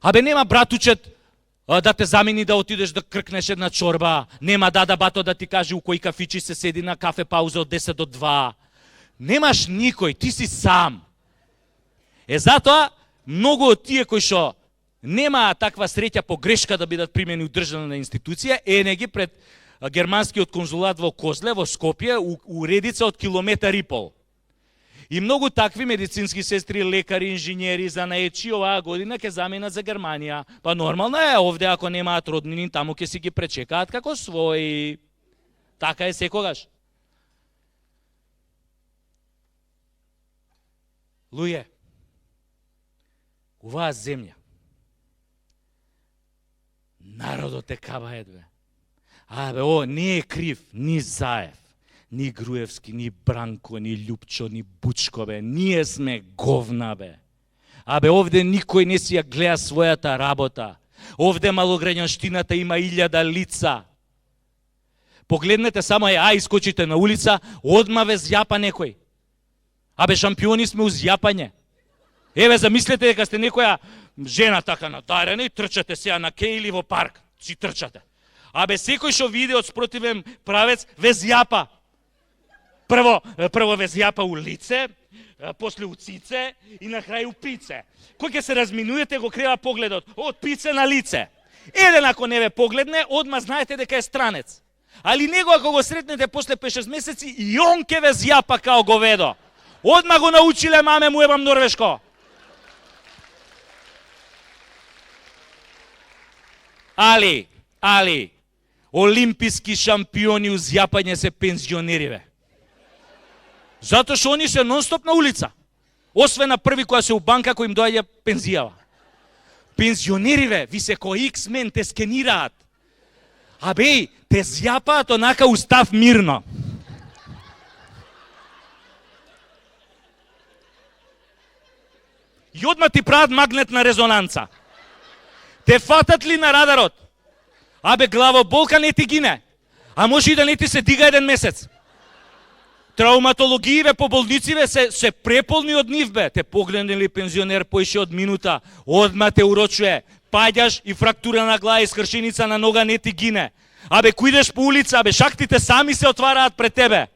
Абе нема братучет да те замени да отидеш да кркнеш една чорба, нема дада бато да ти каже у кој кафичи се седи на кафе пауза од 10 до 2. Немаш никој, ти си сам. Затоа, многу од тие кои што нема таква среќа по грешка да бидат примени у државна институција, не ги пред германскиот конзулат во Козле, во Скопје, у редица од километар и пол. И многу такви медицински сестри, лекари, инженери, занаечи оваа година ќе заменат за Германија. Па нормално е, овде ако немаат роднини, таму ќе си ги пречекаат како своји. Така е секогаш. Луѓе, оваа земја, народот е кабаед, бе. Не е крив ни Заев, ни Груевски, ни Бранко, ни Љупчо, ни Бучко, бе. Ние сме говна, бе. Овде никој не си ја гледа својата работа. Овде малограѓанштината има 1000 лица. Погледнете само искочите на улица, одма ве зјапа некој. Абе, шампиони сме уз јапање. Еве, замислете дека сте некоја жена така надарена и трчате сега на Кейли во парк. Си трчате. Абе, секој што види од спротивен правец ве зјапа. Прво ве зјапа у лице, после у цице и на крај у пице. Кој ќе се разминуете, го крива погледот од пице на лице. Еден ако не ве погледне, одма знаете дека е странец. Али него ако го сретнете после 5-6 месеци, и он ке ве зјапа као говедо. Одма го научиле, маме, му ебам норвешко. Али, олимписки шампиони уз јапање се пензионериве. Затоа што они се нон-стоп на улица. Освен на први која се у банка, кој им доаѓа пензијава. Пензионериве, ви се кој X-Men те скенираат. Абе, те зјапаат онака устав мирно. И одма ти прават магнетна резонанца. Те фатат ли на радарот? Абе, главоболка не ти гине. А може и да не ти се дига еден месец. Травматологииве по болнициве се преполни од нив, бе. Те погледне ли пензионер поише од минута, одма те урочуе. Паѓаш и фрактура на глава и скршеница на нога не ти гине. Абе, кој идеш по улица, абе, шахтите сами се отвараат пред тебе.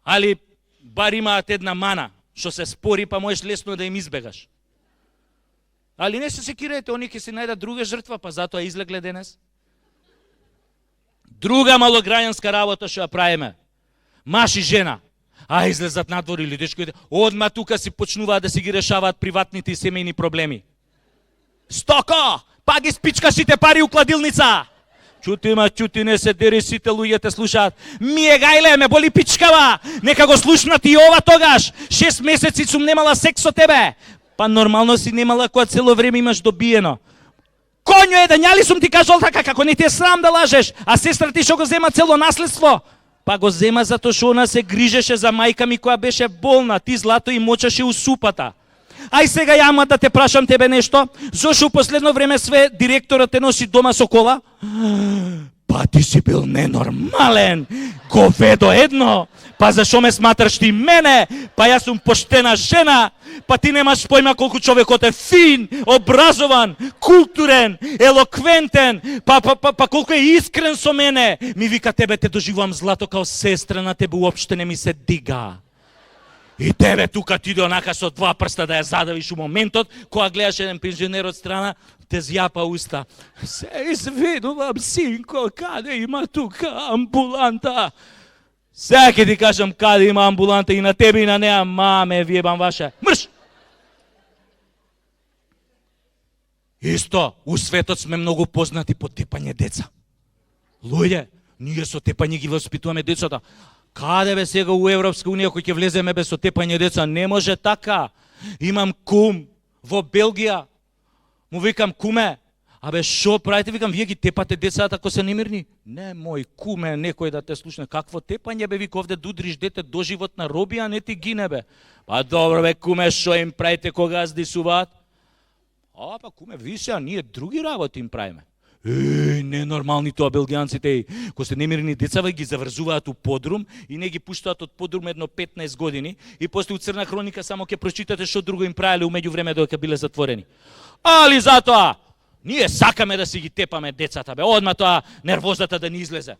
Али, бар имаат една мана, што се спори, па можеш лесно да им избегаш. Али не се секирајте, они ќе се најдат друга жртва, па затоа излегле денес. Друга малограѓанска работа што ја правиме. Маж и жена. Излезат надвор или дечко, одма тука си почнуваат да си ги решаваат приватните и семејни проблеми. Стоко! Па ги спичка сите пари у кладилница! Чути, не се дери, сите луѓето слушаат. Мие гајле, ме боли пичкава! Нека го слушнат и ова тогаш! 6 месеци сум немала секс со тебе! Па нормално си немала кога цело време имаш добиено. Конјо е, да њали сум ти кажал така, како не ти е срам да лажеш, а сестра ти што го зема цело наследство? Па го зема затоа што она се грижеше за мајка ми која беше болна, ти злато и мочаше у супата. Ај сега јама да те прашам тебе нешто, зошто у последно време све директорот те носи дома со кола? Па ти си бил ненормален, говедо едно, па зашо ме сматраш ти мене, па јас сум поштена жена, па ти немаш појма колку човекот е фин, образован, културен, елоквентен, па колку е искрен со мене. Ми вика, тебе те доживувам злато као сестра, на тебе уопште не ми се дига. И тебе тука ти иде онака со 2 прста да ја задавиш у моментот, кога гледаш еден пензионер од страна, те зјапа уста. Се извинувам, синко, каде има тука амбуланта? Сега ќе ти кажам каде има амбуланта и на тебе и на неа, маме, ви ебам ваше. Мрш! Исто, у светот сме многу познати по тепање деца. Луѓе, ние со тепање ги воспитуваме децата. Каде бе сега у Европска унија кој ќе влеземе без отепање деца? Не може така. Имам кум во Белгија. Му викам, куме, абе шо правите? Викам, вие ги тепате децата ако се немирни? Не, мој куме, некој да те слушне. Какво тепање бе, вика, овде дудриш дете до животна робија, не ти гине бе. Па добро бе, куме, шо им правите кога здисуваат? Па куме, ви сега, ние други работи им правиме. Ненормални тоа белгијанците, кои се немирни деца ги заврзуваат у подрум и не ги пуштаат од подрум едно 15 години и после у Црна хроника само ќе прочитате што друго им правеле у меѓувреме додека биле затворени. Али затоа ние сакаме да си ги тепаме децата, бе, одма тоа нервозата да ни излезе.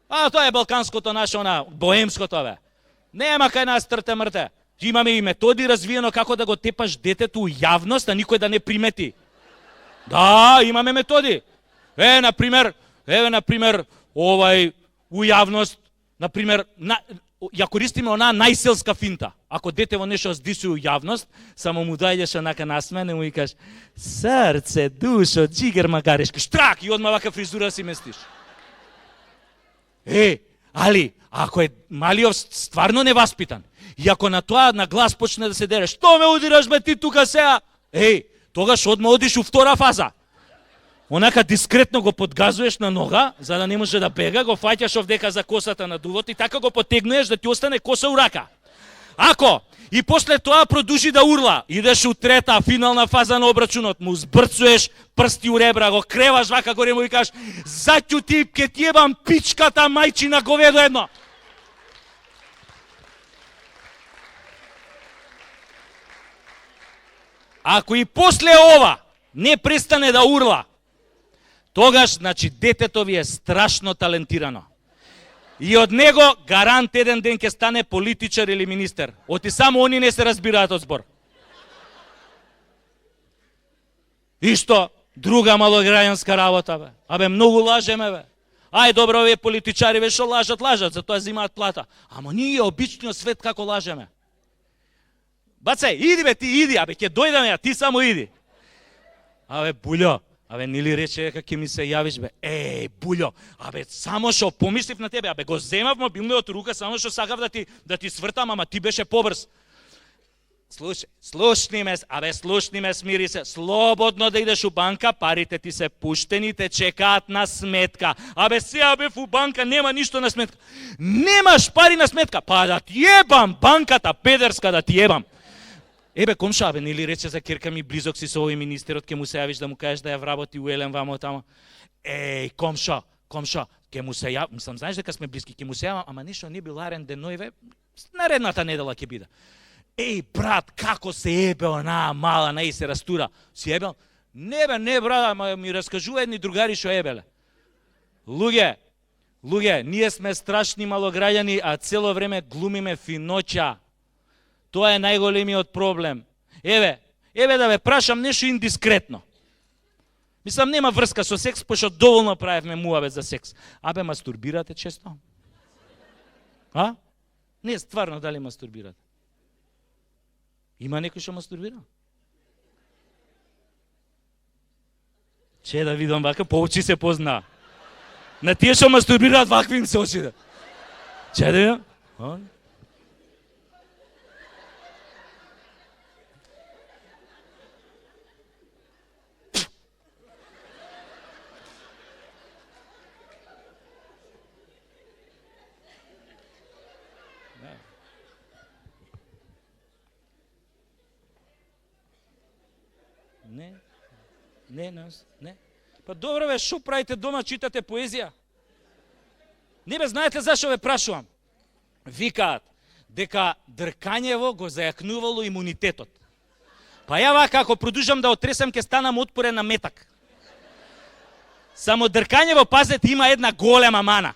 Тоа е балканското наше, боемското, бе. Нема кај нас трте мрте. Имаме и методи развиено како да го тепаш детето у јавност, а никој да не примети. Да, имаме методи. Например, у јавност, например, ја користиме она најселска финта. Ако дете во нешто здиси у јавност, само му доаѓаш онака насмеен и му викаш срце, душо, джигер магарешки, штрак, и одма вака фризура си местиш. Али, ако е малиов стварно неваспитан, и ако на тоа на глас почне да се дере, што ме удираш бе ти тука сега? Тогаш одма одиш у втора фаза. Онака дискретно го подгазуеш на нога, за да не може да бега, го фаќаш овдека за косата на дувот и така го потегнуеш да ти остане коса у рака. Ако и после тоа продолжи да урла, идеш у трета финална фаза на обрачунот, му збрцуеш прсти у ребра, го креваш вака горе му и кажеш: "Заќу ти ке ти ебам пичката мајчина говедо едно." Ако и после ова не престане да урла, тогаш, значи, детето ви е страшно талентирано. И од него гарант еден ден ќе стане политичар или министер. Оти само они не се разбираат од збор. И што? Друга малограѓанска работа, бе. Абе, многу лажеме, бе. Ај, добро, овие политичари, бе, што лажат, за тоа зимаат плата. Ама ние, обичниот свет, како лажеме? Бацај, иди, бе, ти иди, абе, ќе дојдам ја, ти само иди. Абе, Булјо, абе, нели рече дека ќе ми се јавиш, бе? Еј, Булјо, абе, само што помислив на тебе, абе, го земав мобилниот рука, само што сакав да ти свртам, ама ти беше побрз. Слушни ме, смири се, слободно да идеш у банка, парите ти се пуштени, те чекаат на сметка. Абе, сега бев у банка, нема ништо на сметка. Немаш пари на сметка, па да ти ебам банката, педерска да ти ебам. Ебе, комша, абе, нели рече за керка ми близок си со овој министерот, ке му се јавиш да му кажеш да ја вработи у Елен вамо тамо. Еј, комша, ке му се јавам, мислам, знаеш дека сме близки, ке му се јавам, ама ништо не бил арен денојве, наредната недела ќе биде. Еј, брат, како се ебе онаа мала, нај се растура. Си ебел? Не бе, не, брат, ама ми раскажува едни другари што ебеле. Луѓе, ние сме страшни малограѓани, а цело време глумиме финоќа. Тоа е најголемиот проблем. Еве да ве прашам нешто индискретно. Мислам, нема врска со секс, пошто доволно правевме муабет за секс. Абе, мастурбирате често? А? Не, стварно, дали мастурбирате? Има некој што мастурбира? Че да видам вака, по очи се позна. На тие што мастурбираат вакви им се очи. Че да видам? Не. Па добро бе, шо правите дома, читате поезија? Не бе, знаете зашо ве прашувам? Викаат дека дркањево го зајакнувало имунитетот. Па ја вака, ако продужам да отресам, ке станам отпорен на метак. Само дркањево, пазете, има една голема мана.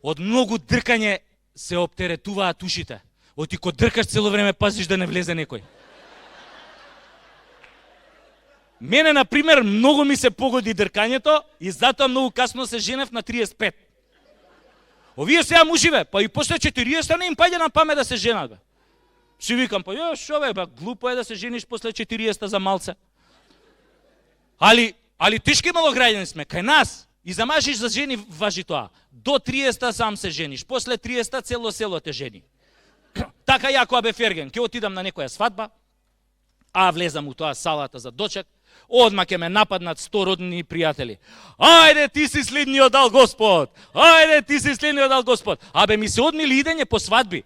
Од многу дркање се оптеретуваат ушите. Оти ко дркаш цело време пазиш да не влезе некој. Мене, например, многу ми се погоди дркањето и затоа многу касно се женев на 35. Овие сега муживе, па и после 40 не им паѓа на памет да се женат, бе. Си викам, па шо бе, глупо е да се жениш после 40 за малце. Али тешки малограѓани сме, кај нас, и за мажи и за жени важи тоа. До 30 сам се жениш, после 30 цело село те жени. Така јако бе Ферген, ќе отидам на некоја свадба, а влезам у тоа салата за дочек, одма ќе ме нападнат 100 родни пријатели. Ајде, ти си следниот дал Господ! Абе, ми се одмили идење по свадби.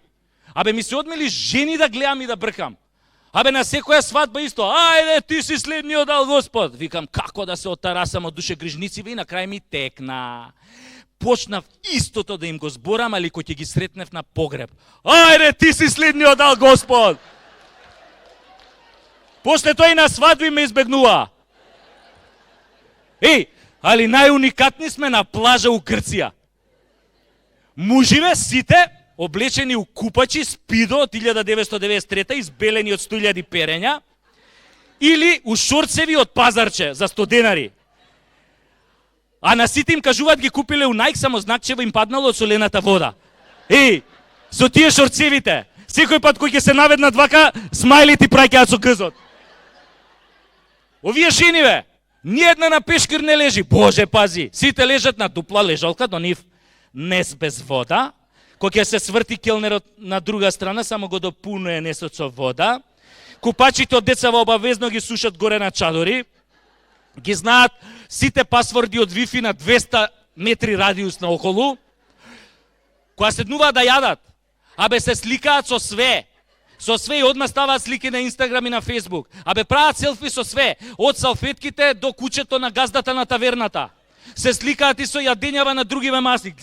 Абе, ми се одмили жени да гледам и да бркам. Абе, на секоја свадба исто. Ајде, ти си следниот дал Господ! Викам, како да се отарасам од душегрижници, и на крај ми текна. Почнав истото да им го зборам, али кој ќе ги сретнев на погреб. Ајде, ти си следниот дал Господ! После тоа и на свадби ме избегнува. Али најуникатни сме на плажа у Грција. Муживе сите облечени у купачи спидо од 1993 избелени од 100.000 перења или у шорцеви од пазарче за 100 денари. А на сите им кажуваат ги купиле у Nike, само знакчево им паднало од солената вода. Со тие шорцевите, секој пат кој ќе се наведнат вака, смајли ти праќаат со гзот. Овие жени, бе, ниједна на пешкир не лежи. Боже, пази, сите лежат на дупла лежалка до нив. Нес без вода. Кога ќе се сврти келнерот на друга страна, само го допунува несот со вода. Купачите од децава обавезно ги сушат горе на чадори. Ги знаат сите пасворди од Wi-Fi на 200 метри радиус наоколу. Кога седнуваат да јадат, Абе се сликаат со све. Со све и одма ставаат слики на Инстаграм и на Фейсбук. Абе прават селфи со све. Од салфетките до кучето на газдата на таверната. Се сликаат и со јадењава на другиве маси.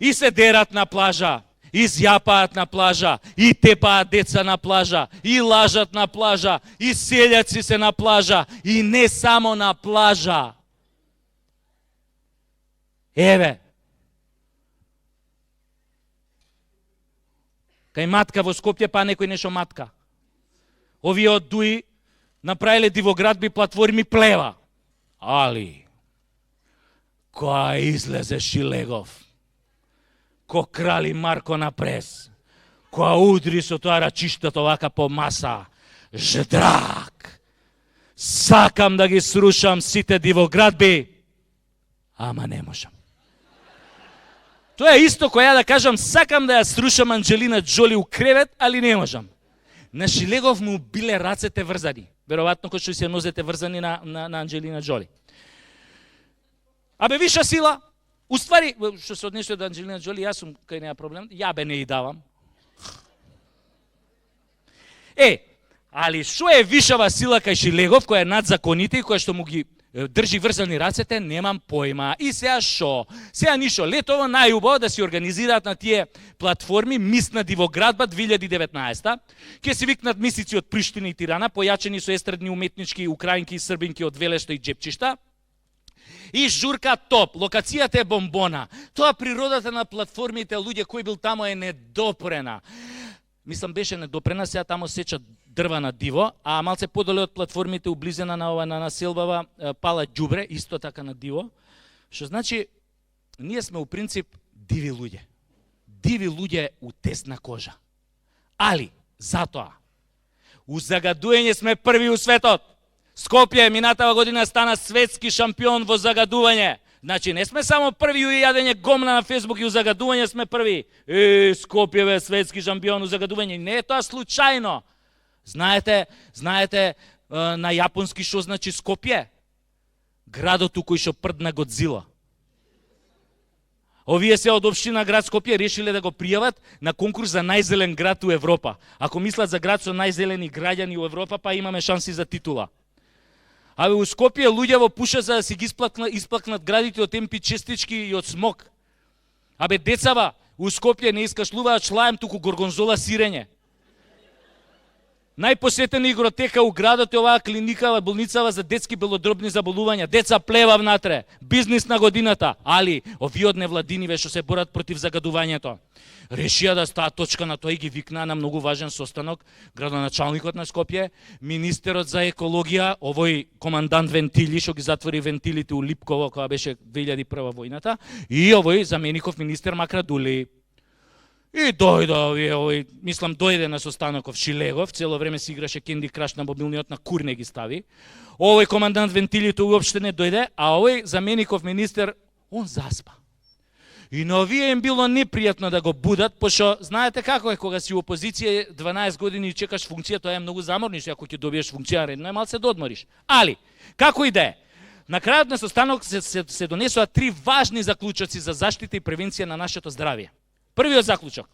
И се дерат на плажа. И зјапаат на плажа, и тепаат деца на плажа, и лажат на плажа, и селјаци се на плажа, и не само на плажа. Еве, кај матка во Скопје, па некој нешто матка. Овие од Дуи направиле дивоградби платформи плева. Али, која излезе Шилегов, ко крали Марко на прес, која удри со тоа рачиштото вака по маса, ждрак. Сакам да ги срушам сите дивоградби, ама не можам. Тоа е исто која да кажам, сакам да ја срушам Анџелина Џоли у кревет, али не можам. На Шилегов му биле рацете врзани. Веројатно кој што се нозете врзани на Анџелина Џоли. Абе виша сила. Уствари, што се однесува до Анџелина Џоли, јас сум кај неа проблем, ја бе не и давам. Али што е вишава сила кај Шилегов, која е над законите и која што му ги држи врзани рацете, немам појма. И сега шо? Сега нишо, летово најубаво да се организираат на тие платформи Мисна дивоградба 2019. Ке се викнат мисици од Приштина и Тирана, појачени со естрадни уметнички украинки и србинки од Велешта и Джепчишта. И журка топ, локацијата е бомбона. Тоа природата на платформите, луѓе кои бил тамо е недопрена. Мислам беше недопрена, сега тамо сечат дрва на диво, а малце подоле од платформите ублизена на населбава пала ѓубре, исто така на диво. Што значи, ние сме у принцип диви луѓе. Диви луѓе у тесна кожа. Али, затоа, у загадување сме први у светот. Скопје минатава година стана светски шампион во загадување. Значи, не сме само први у јадење гомна на Фейсбук и у загадување сме први. Скопје бе светски шампион у загадување. Не е тоа случајно. Знаете на јапонски што значи Скопје? Градот у кој што прдна Годзила. Овие се од општина град Скопје решиле да го пријават на конкурс за најзелен град у Европа. Ако мислат за град со најзелени граѓани у Европа, па имаме шанси за титула. Абе у Скопје луѓево пуша за да си ги исплакнат градите од темпи честички и од смог. Абе децава у Скопје не искашлуваат шлаем, туку горгонзола сирење. Најпосетена игротека у градот е оваа клиникава, болницава за детски белодробни заболувања. Деца плева внатре, бизнис на годината, али овие од невладиниве што се борат против загадувањето решија да стаат точка на тоа и ги викнаа на многу важен состанок градоначалникот на Скопје, министерот за екологија, овој командант Вентили што ги затвори вентилите у Липково кога беше 2001 војната, и овој замеников министер Макрадули. И дојде мислам дојде на состаноков Шилегов, цело време си играше Candy Crush на мобилниот, на кур не ги стави. Овој командант Вентилито уопште не дојде, а овој замеников министер, он заспа. И на овие им било непријатно да го будат, пошто знаете како е кога си у опозиција 12 години и чекаш функција, тоа е многу заморно, ако ќе добиеш функција, редно е малце да одмориш. Али, како и да е, на крајот на состанок се донесоа 3 важни заклучоци за заштита и превенција на нашето здравје. Првиот заклучок,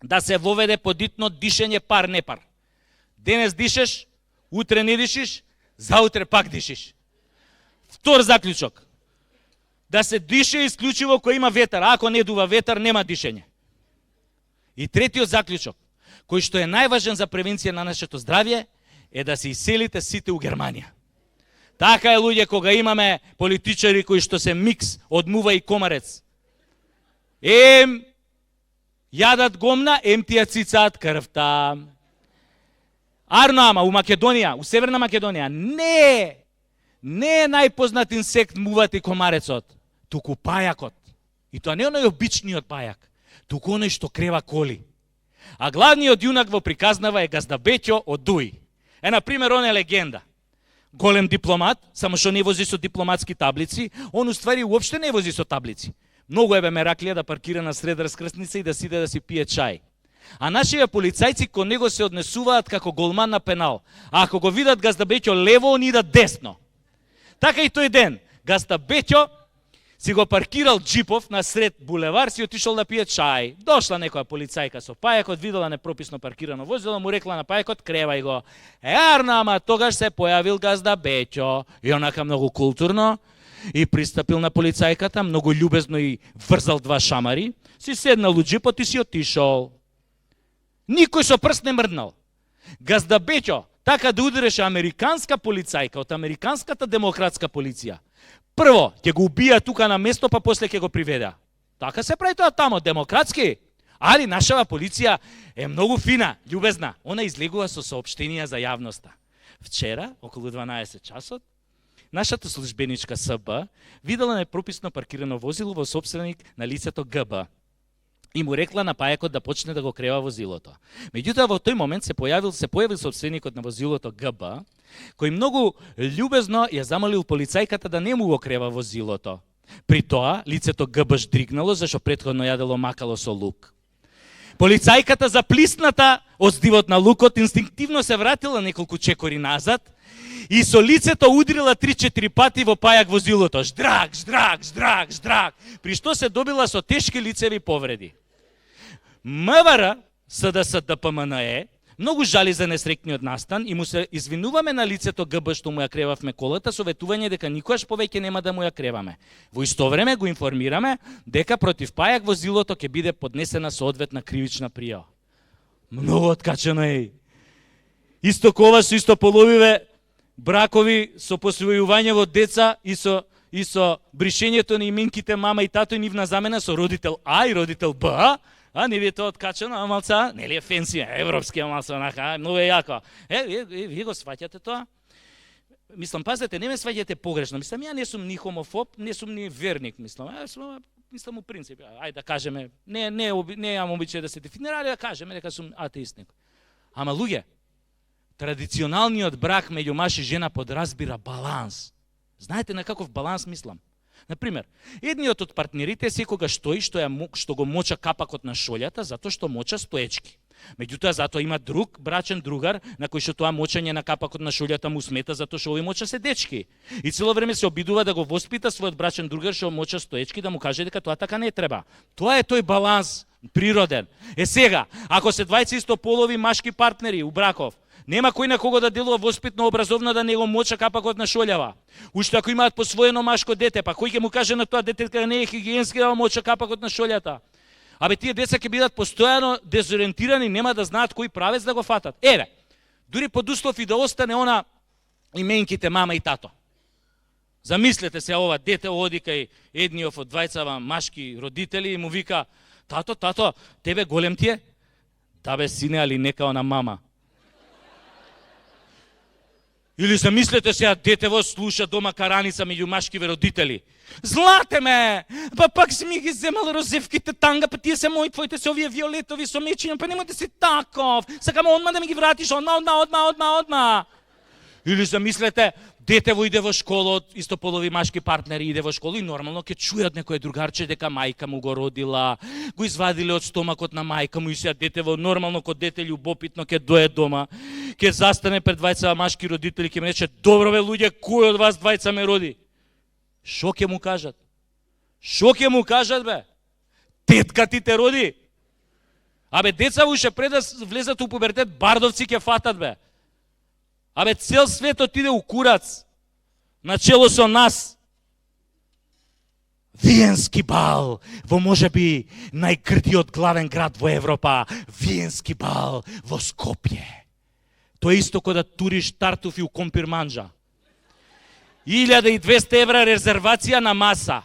да се воведе подитно дишење пар-непар. Денес дишеш, утре не дишиш, заутре пак дишиш. Втор заклучок, да се дише исклучиво кој има ветар, а ако не дува ветар, нема дишење. И третиот заклучок, кој што е најважен за превенција на нашето здравје, е да се иселите сите у Германија. Така е, луѓе, кога имаме политичари кои што се микс од мува и комарец. Јадат гомна, ти ја цицаат крвта. Арно, ама у Македонија, у Северна Македонија, не е најпознат инсект муват и комарецот, туку пајакот. И тоа не е оној обичниот пајак, туку оној што крева коли. А главниот јунак во приказнава е Газда Беќо од Дуи. На пример, он е легенда. Голем дипломат, само што не вози со дипломатски таблици, он уствари уопште не вози со таблици. Многу ебе мераклија да паркира на сред раскрсница и да сиде да си пие чај. А нашите полицајци кон него се однесуваат како голман на пенал. А ако го видат Газда Беќо лево, они идат десно. Така и тој ден, Газда Беќо си го паркирал джипов на сред булевар, си отишол да пие чај. Дошла некоја полицајка со пајакот, видела непрописно паркирано возило, му рекла на пајакот, кревај го. Арна, ама тогаш се појавил газда Беќо. И онака многу културно, и пристапил на полицајката, многу љубезно и врзал два шамари, си седнал у джипот и си отишол. Никој со прст не мрднал. Газда Беќо така да удареше американска полицајка од американската демократска полиција. Прво, ќе го убија тука на место, па после ќе го приведа. Така се прави тоа тамо, демократски. Али нашава полиција е многу фина, љубезна. Она излегува со соопштенија за јавноста. Вчера, околу 12 часот, нашата службеничка СБ видела непрописно паркирано возило во сопственик на лицето ГБ. И му рекла на пајакот да почне да го крева возилото. Меѓутоа во тој момент се појавил собственикот на возилото ГБ, кој многу љубезно ја замолил полицајката да не му го крева возилото. При тоа лицето ГБ шдригнало зашто претходно јадело макало со лук. Полицајката заплисната од здивот на лукот инстинктивно се вратила неколку чекори назад и со лицето удрила 3-4 пати во пајак возилото. Ждрак, ждрак, ждрак, ждрак. При што се добила со тешки лицеви повреди. МВР, СДС ДПМНЕ, многу жали за несрекниот настан и му се извинуваме на лицето ГБ што му ја кревавме колата, советување дека никогаш повеќе нема да му ја креваме. Во исто време го информираме дека против пајак возилото ќе биде поднесена соодветна кривична пријава. Многу откачено е. Исто кова со истополовиве бракови со посвојување во деца и со бришењето на именките мама и тато и нивна замена со родител А и родител Б. Не ви е тоа откачено, а малца, нели е фенси, европски малца, онака, многу е јако. Вие го сваќате тоа? Мислам, пазете, не ме сваќате погрешно. Мислам, ја не сум ни хомофоб, не сум ни верник, мислам. Мислам у принцип, ајде да кажеме, не имам обичај да се дефинира, али да кажеме дека сум атеистник. Ама луѓе, традиционалниот брак меѓу маж и жена подразбира баланс. Знаете на каков баланс мислам? Например, едниот од партнерите секогаш стои што го моча капакот на шолјата затоа што моча стоечки. Меѓутоа затоа има друг брачен другар на кој што тоа мочење на капакот на шолјата му смета затоа што овој моча седечки. И цело време се обидува да го воспита својот брачен другар што моча стоечки да му каже дека тоа така не треба. Тоа е тој баланс природен. Сега, ако се двајца истополови машки партнери у браков, нема кој на кого да делува воспитно образовно да не го моча капакот на шолјава. Уште ако имаат посвоено машко дете, па кој ќе му каже на тоа дете дека не е хигиенски да моча капакот на шолјата? Абе тие деца ќе бидат постојано дезориентирани, нема да знаат кој правец да го фатат. Еве, дури под услов и да остане она именките мама и тато. Замислете се ова дете оди кај едниот од двајцава машки родители и му вика: "Тато, тебе голем ти е?" "Да бе сине, али нека она мама." Или замислете сега детево слуша дома караница меѓу машкиве родители. "Злате ме, па пак си ми ги земал розевките танга, па тие се мои, твоите се овие виолетови со мечиња, па немој да си таков, сакам одма да ми ги вратиш, одма. Или замислете, детево иде во школа од истополови машки партнери, иде во школа и нормално ќе чујат некој другарче дека мајка му го родила, го извадиле од стомакот на мајка му и сега детево нормално кod дете љубопитно ќе дое дома, ќе застане пред двајца машки родители, ќе ме рече: "Добро бе луѓе, кој од вас двајца ме роди?" Шо ќе му кажат? Бе? Тетка ти те роди? Абе деца уште пред да влезат у пубертет бардовци ќе фатат бе. Абе цел светот иде у курац, начело со нас. Виенски бал во можеби најгрдиот главен град во Европа, Виенски бал во Скопје. Тоа е исто кога да туриш тартуфи у Компирманџа. 1200 евра резервација на маса.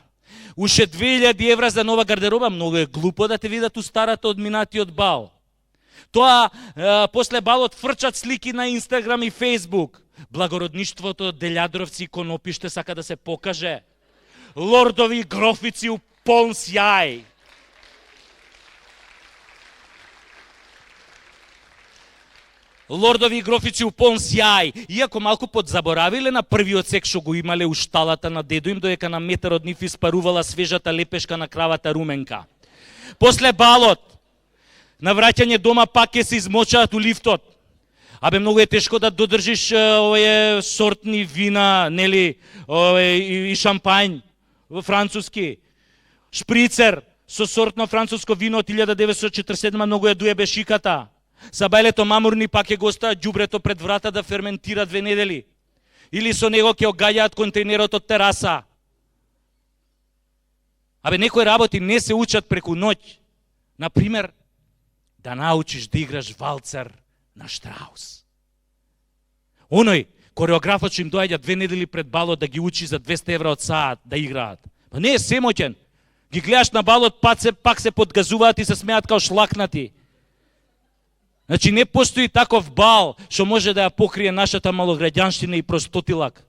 Уште 2000 евра за нова гардероба, многу е глупо да те видат устарато од минатиот бал. Тоа после балот фрчат слики на Инстаграм и Фейсбук. Благородништвото од Делјадровци и Конопиште сака да се покаже. Лордови и грофици у полн сјај. Лордови и грофици у полн сјај. Иако малку подзаборавиле на првиот сек што го имале у шталата на дедо им, додека на метар од нив испарувала свежата лепешка на кравата Руменка. После балот, на враќање дома пак ќе се измочаат у лифтот. Абе многу е тешко да додржиш овие сортни вина, нели, и шампањ. француски. Шприцер со сортно француско вино од 1947 многу ја дуе бешиката. Сабајлето мамурни пак ќе го остават ѓубрето пред врата да ферментира 2 недели. Или со него ќе огаѓаат контейнерот од тераса. Абе, некои работи не се учат преку ноќ. Например, да научиш да играш валцер на Штраус. Оној кореографот што им доаѓа 2 недели пред балот да ги учи за 200 евра од саат да играат. Па не е семоќен. Ги гледаш на балот, пак се подгазуваат и се смеат као шлакнати. Значи не постои таков бал што може да ја покрие нашата малограѓанштина и простотилак.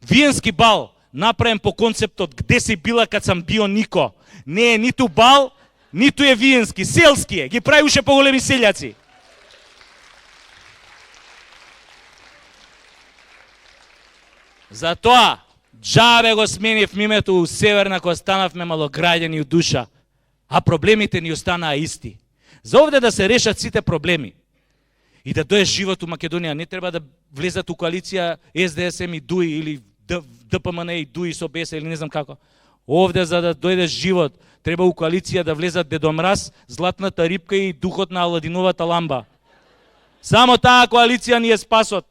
Виенски бал, направен по концептот "Где си била кад сам био Нико", не е ниту бал, ниту е виенски, селски е, ги прави уште поголеми селјаци. Затоа, џабе го сменив името у Северна, кога станавме малограѓани у душа, а проблемите ни останаа исти. За овде да се решат сите проблеми и да дојде живот у Македонија, не треба да влезат у коалиција СДСМ и ДУИ или ДПМН и ДУИ со БЕС или не знам како. Овде за да дојде живот, треба у коалиција да влезат Дедо Мраз, Златната рибка и духот на Аладиновата ламба. Само таа коалиција ни е спасот.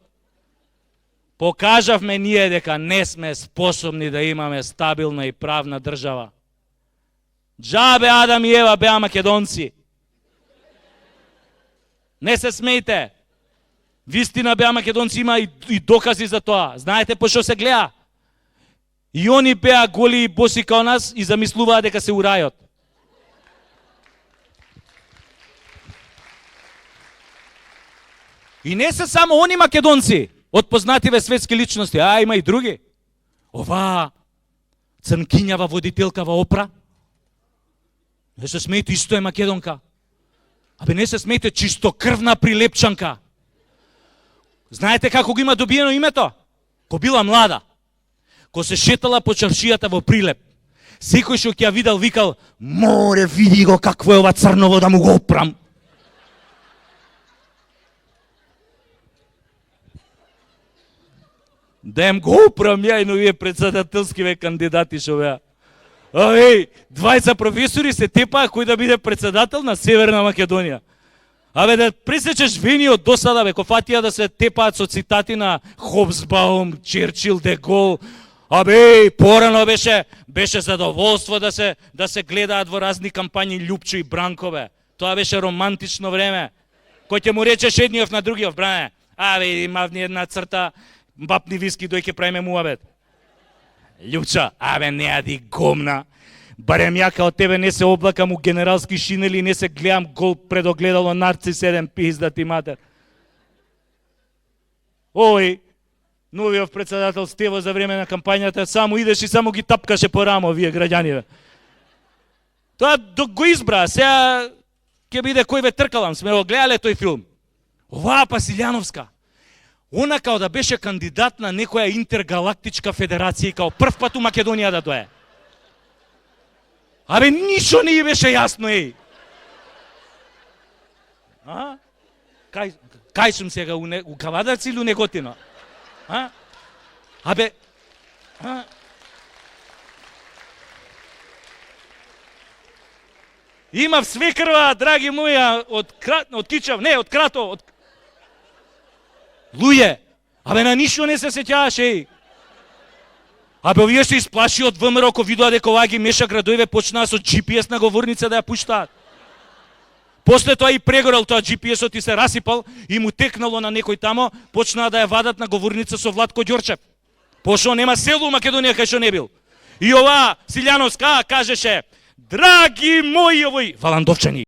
Покажавме ние дека не сме способни да имаме стабилна и правна држава. Џабе Адам и Ева беа македонци. Не се смејте. Вистина беа македонци, има и докази за тоа. Знаете по што се гледа? И они беа голи и боси као нас и замислуваа дека се у рајот. И не се само они македонци, од познативе светски личности, а има и други. Оваа црнкињава водителка во Опра. Не се смејте, исто е македонка. Абе не се смејте, чистокрвна прилепчанка. Знаете како го има добиено името? Ко била млада. Ко се шетала по чаршијата во Прилеп. Секој што ќе ја видел викал: "Море, види го какво е ова црново да му го опрам." Да им го опрам ја и новие председателскиве кандидати што беа. Ај, 20 професори се тепаа кој да биде председател на Северна Македонија. Абе да пресечеш вени од досада, бе, ко фатија да се тепаат со цитати на Хобсбаум, Черчил, Де Гол. Абе, порано беше задоволство да се гледаат во разни кампањи Љупчо и Бранко, бе. Тоа беше романтично време. Кој ќе му речеш едниот на другиот, бране, абе, мавни една црта, бапни виски, дој ќе правиме муабет. Љупчо, абе, не ади гомна. Барем ја као тебе не се облакам у генералски шинели и не се гледам гол пред огледало Нарци 7 пизда ти матер. Ој, новиот председател Стево за време на кампањата само идеш и само ги тапкаше по рамо вие граѓаниве. Тоа го избра, сега ќе биде кој ве тркалам, сме го гледале тој филм. Оваа па Силјановска. Она као да беше кандидат на некоја интергалактичка федерација и као прв пат у Македонија да дое. Абе, ништо не ја беше јасно, еј. А? Кај сум сега, у Кавадарци или у Неготино? А? Абе, а? Имав свекрва, драги мои, од Кичав, не, од Крато, од... Лује, абе на ништо не се сеќаваш, еј. Абе овие се исплаши од ВМРО, ко видоа дека оваа ги меша градовиве, почнаа со GPS на говорница да ја пуштаат. После тоа и прегорел тоа GPS-от и се расипал и му текнало на некој тамо, почнаа да ја вадат на говорница со Владко Ѓорчев. Пошто нема село у Македонија кај што не бил. И оваа Силјановска кажеше: "Драги мои овој Валандовчани,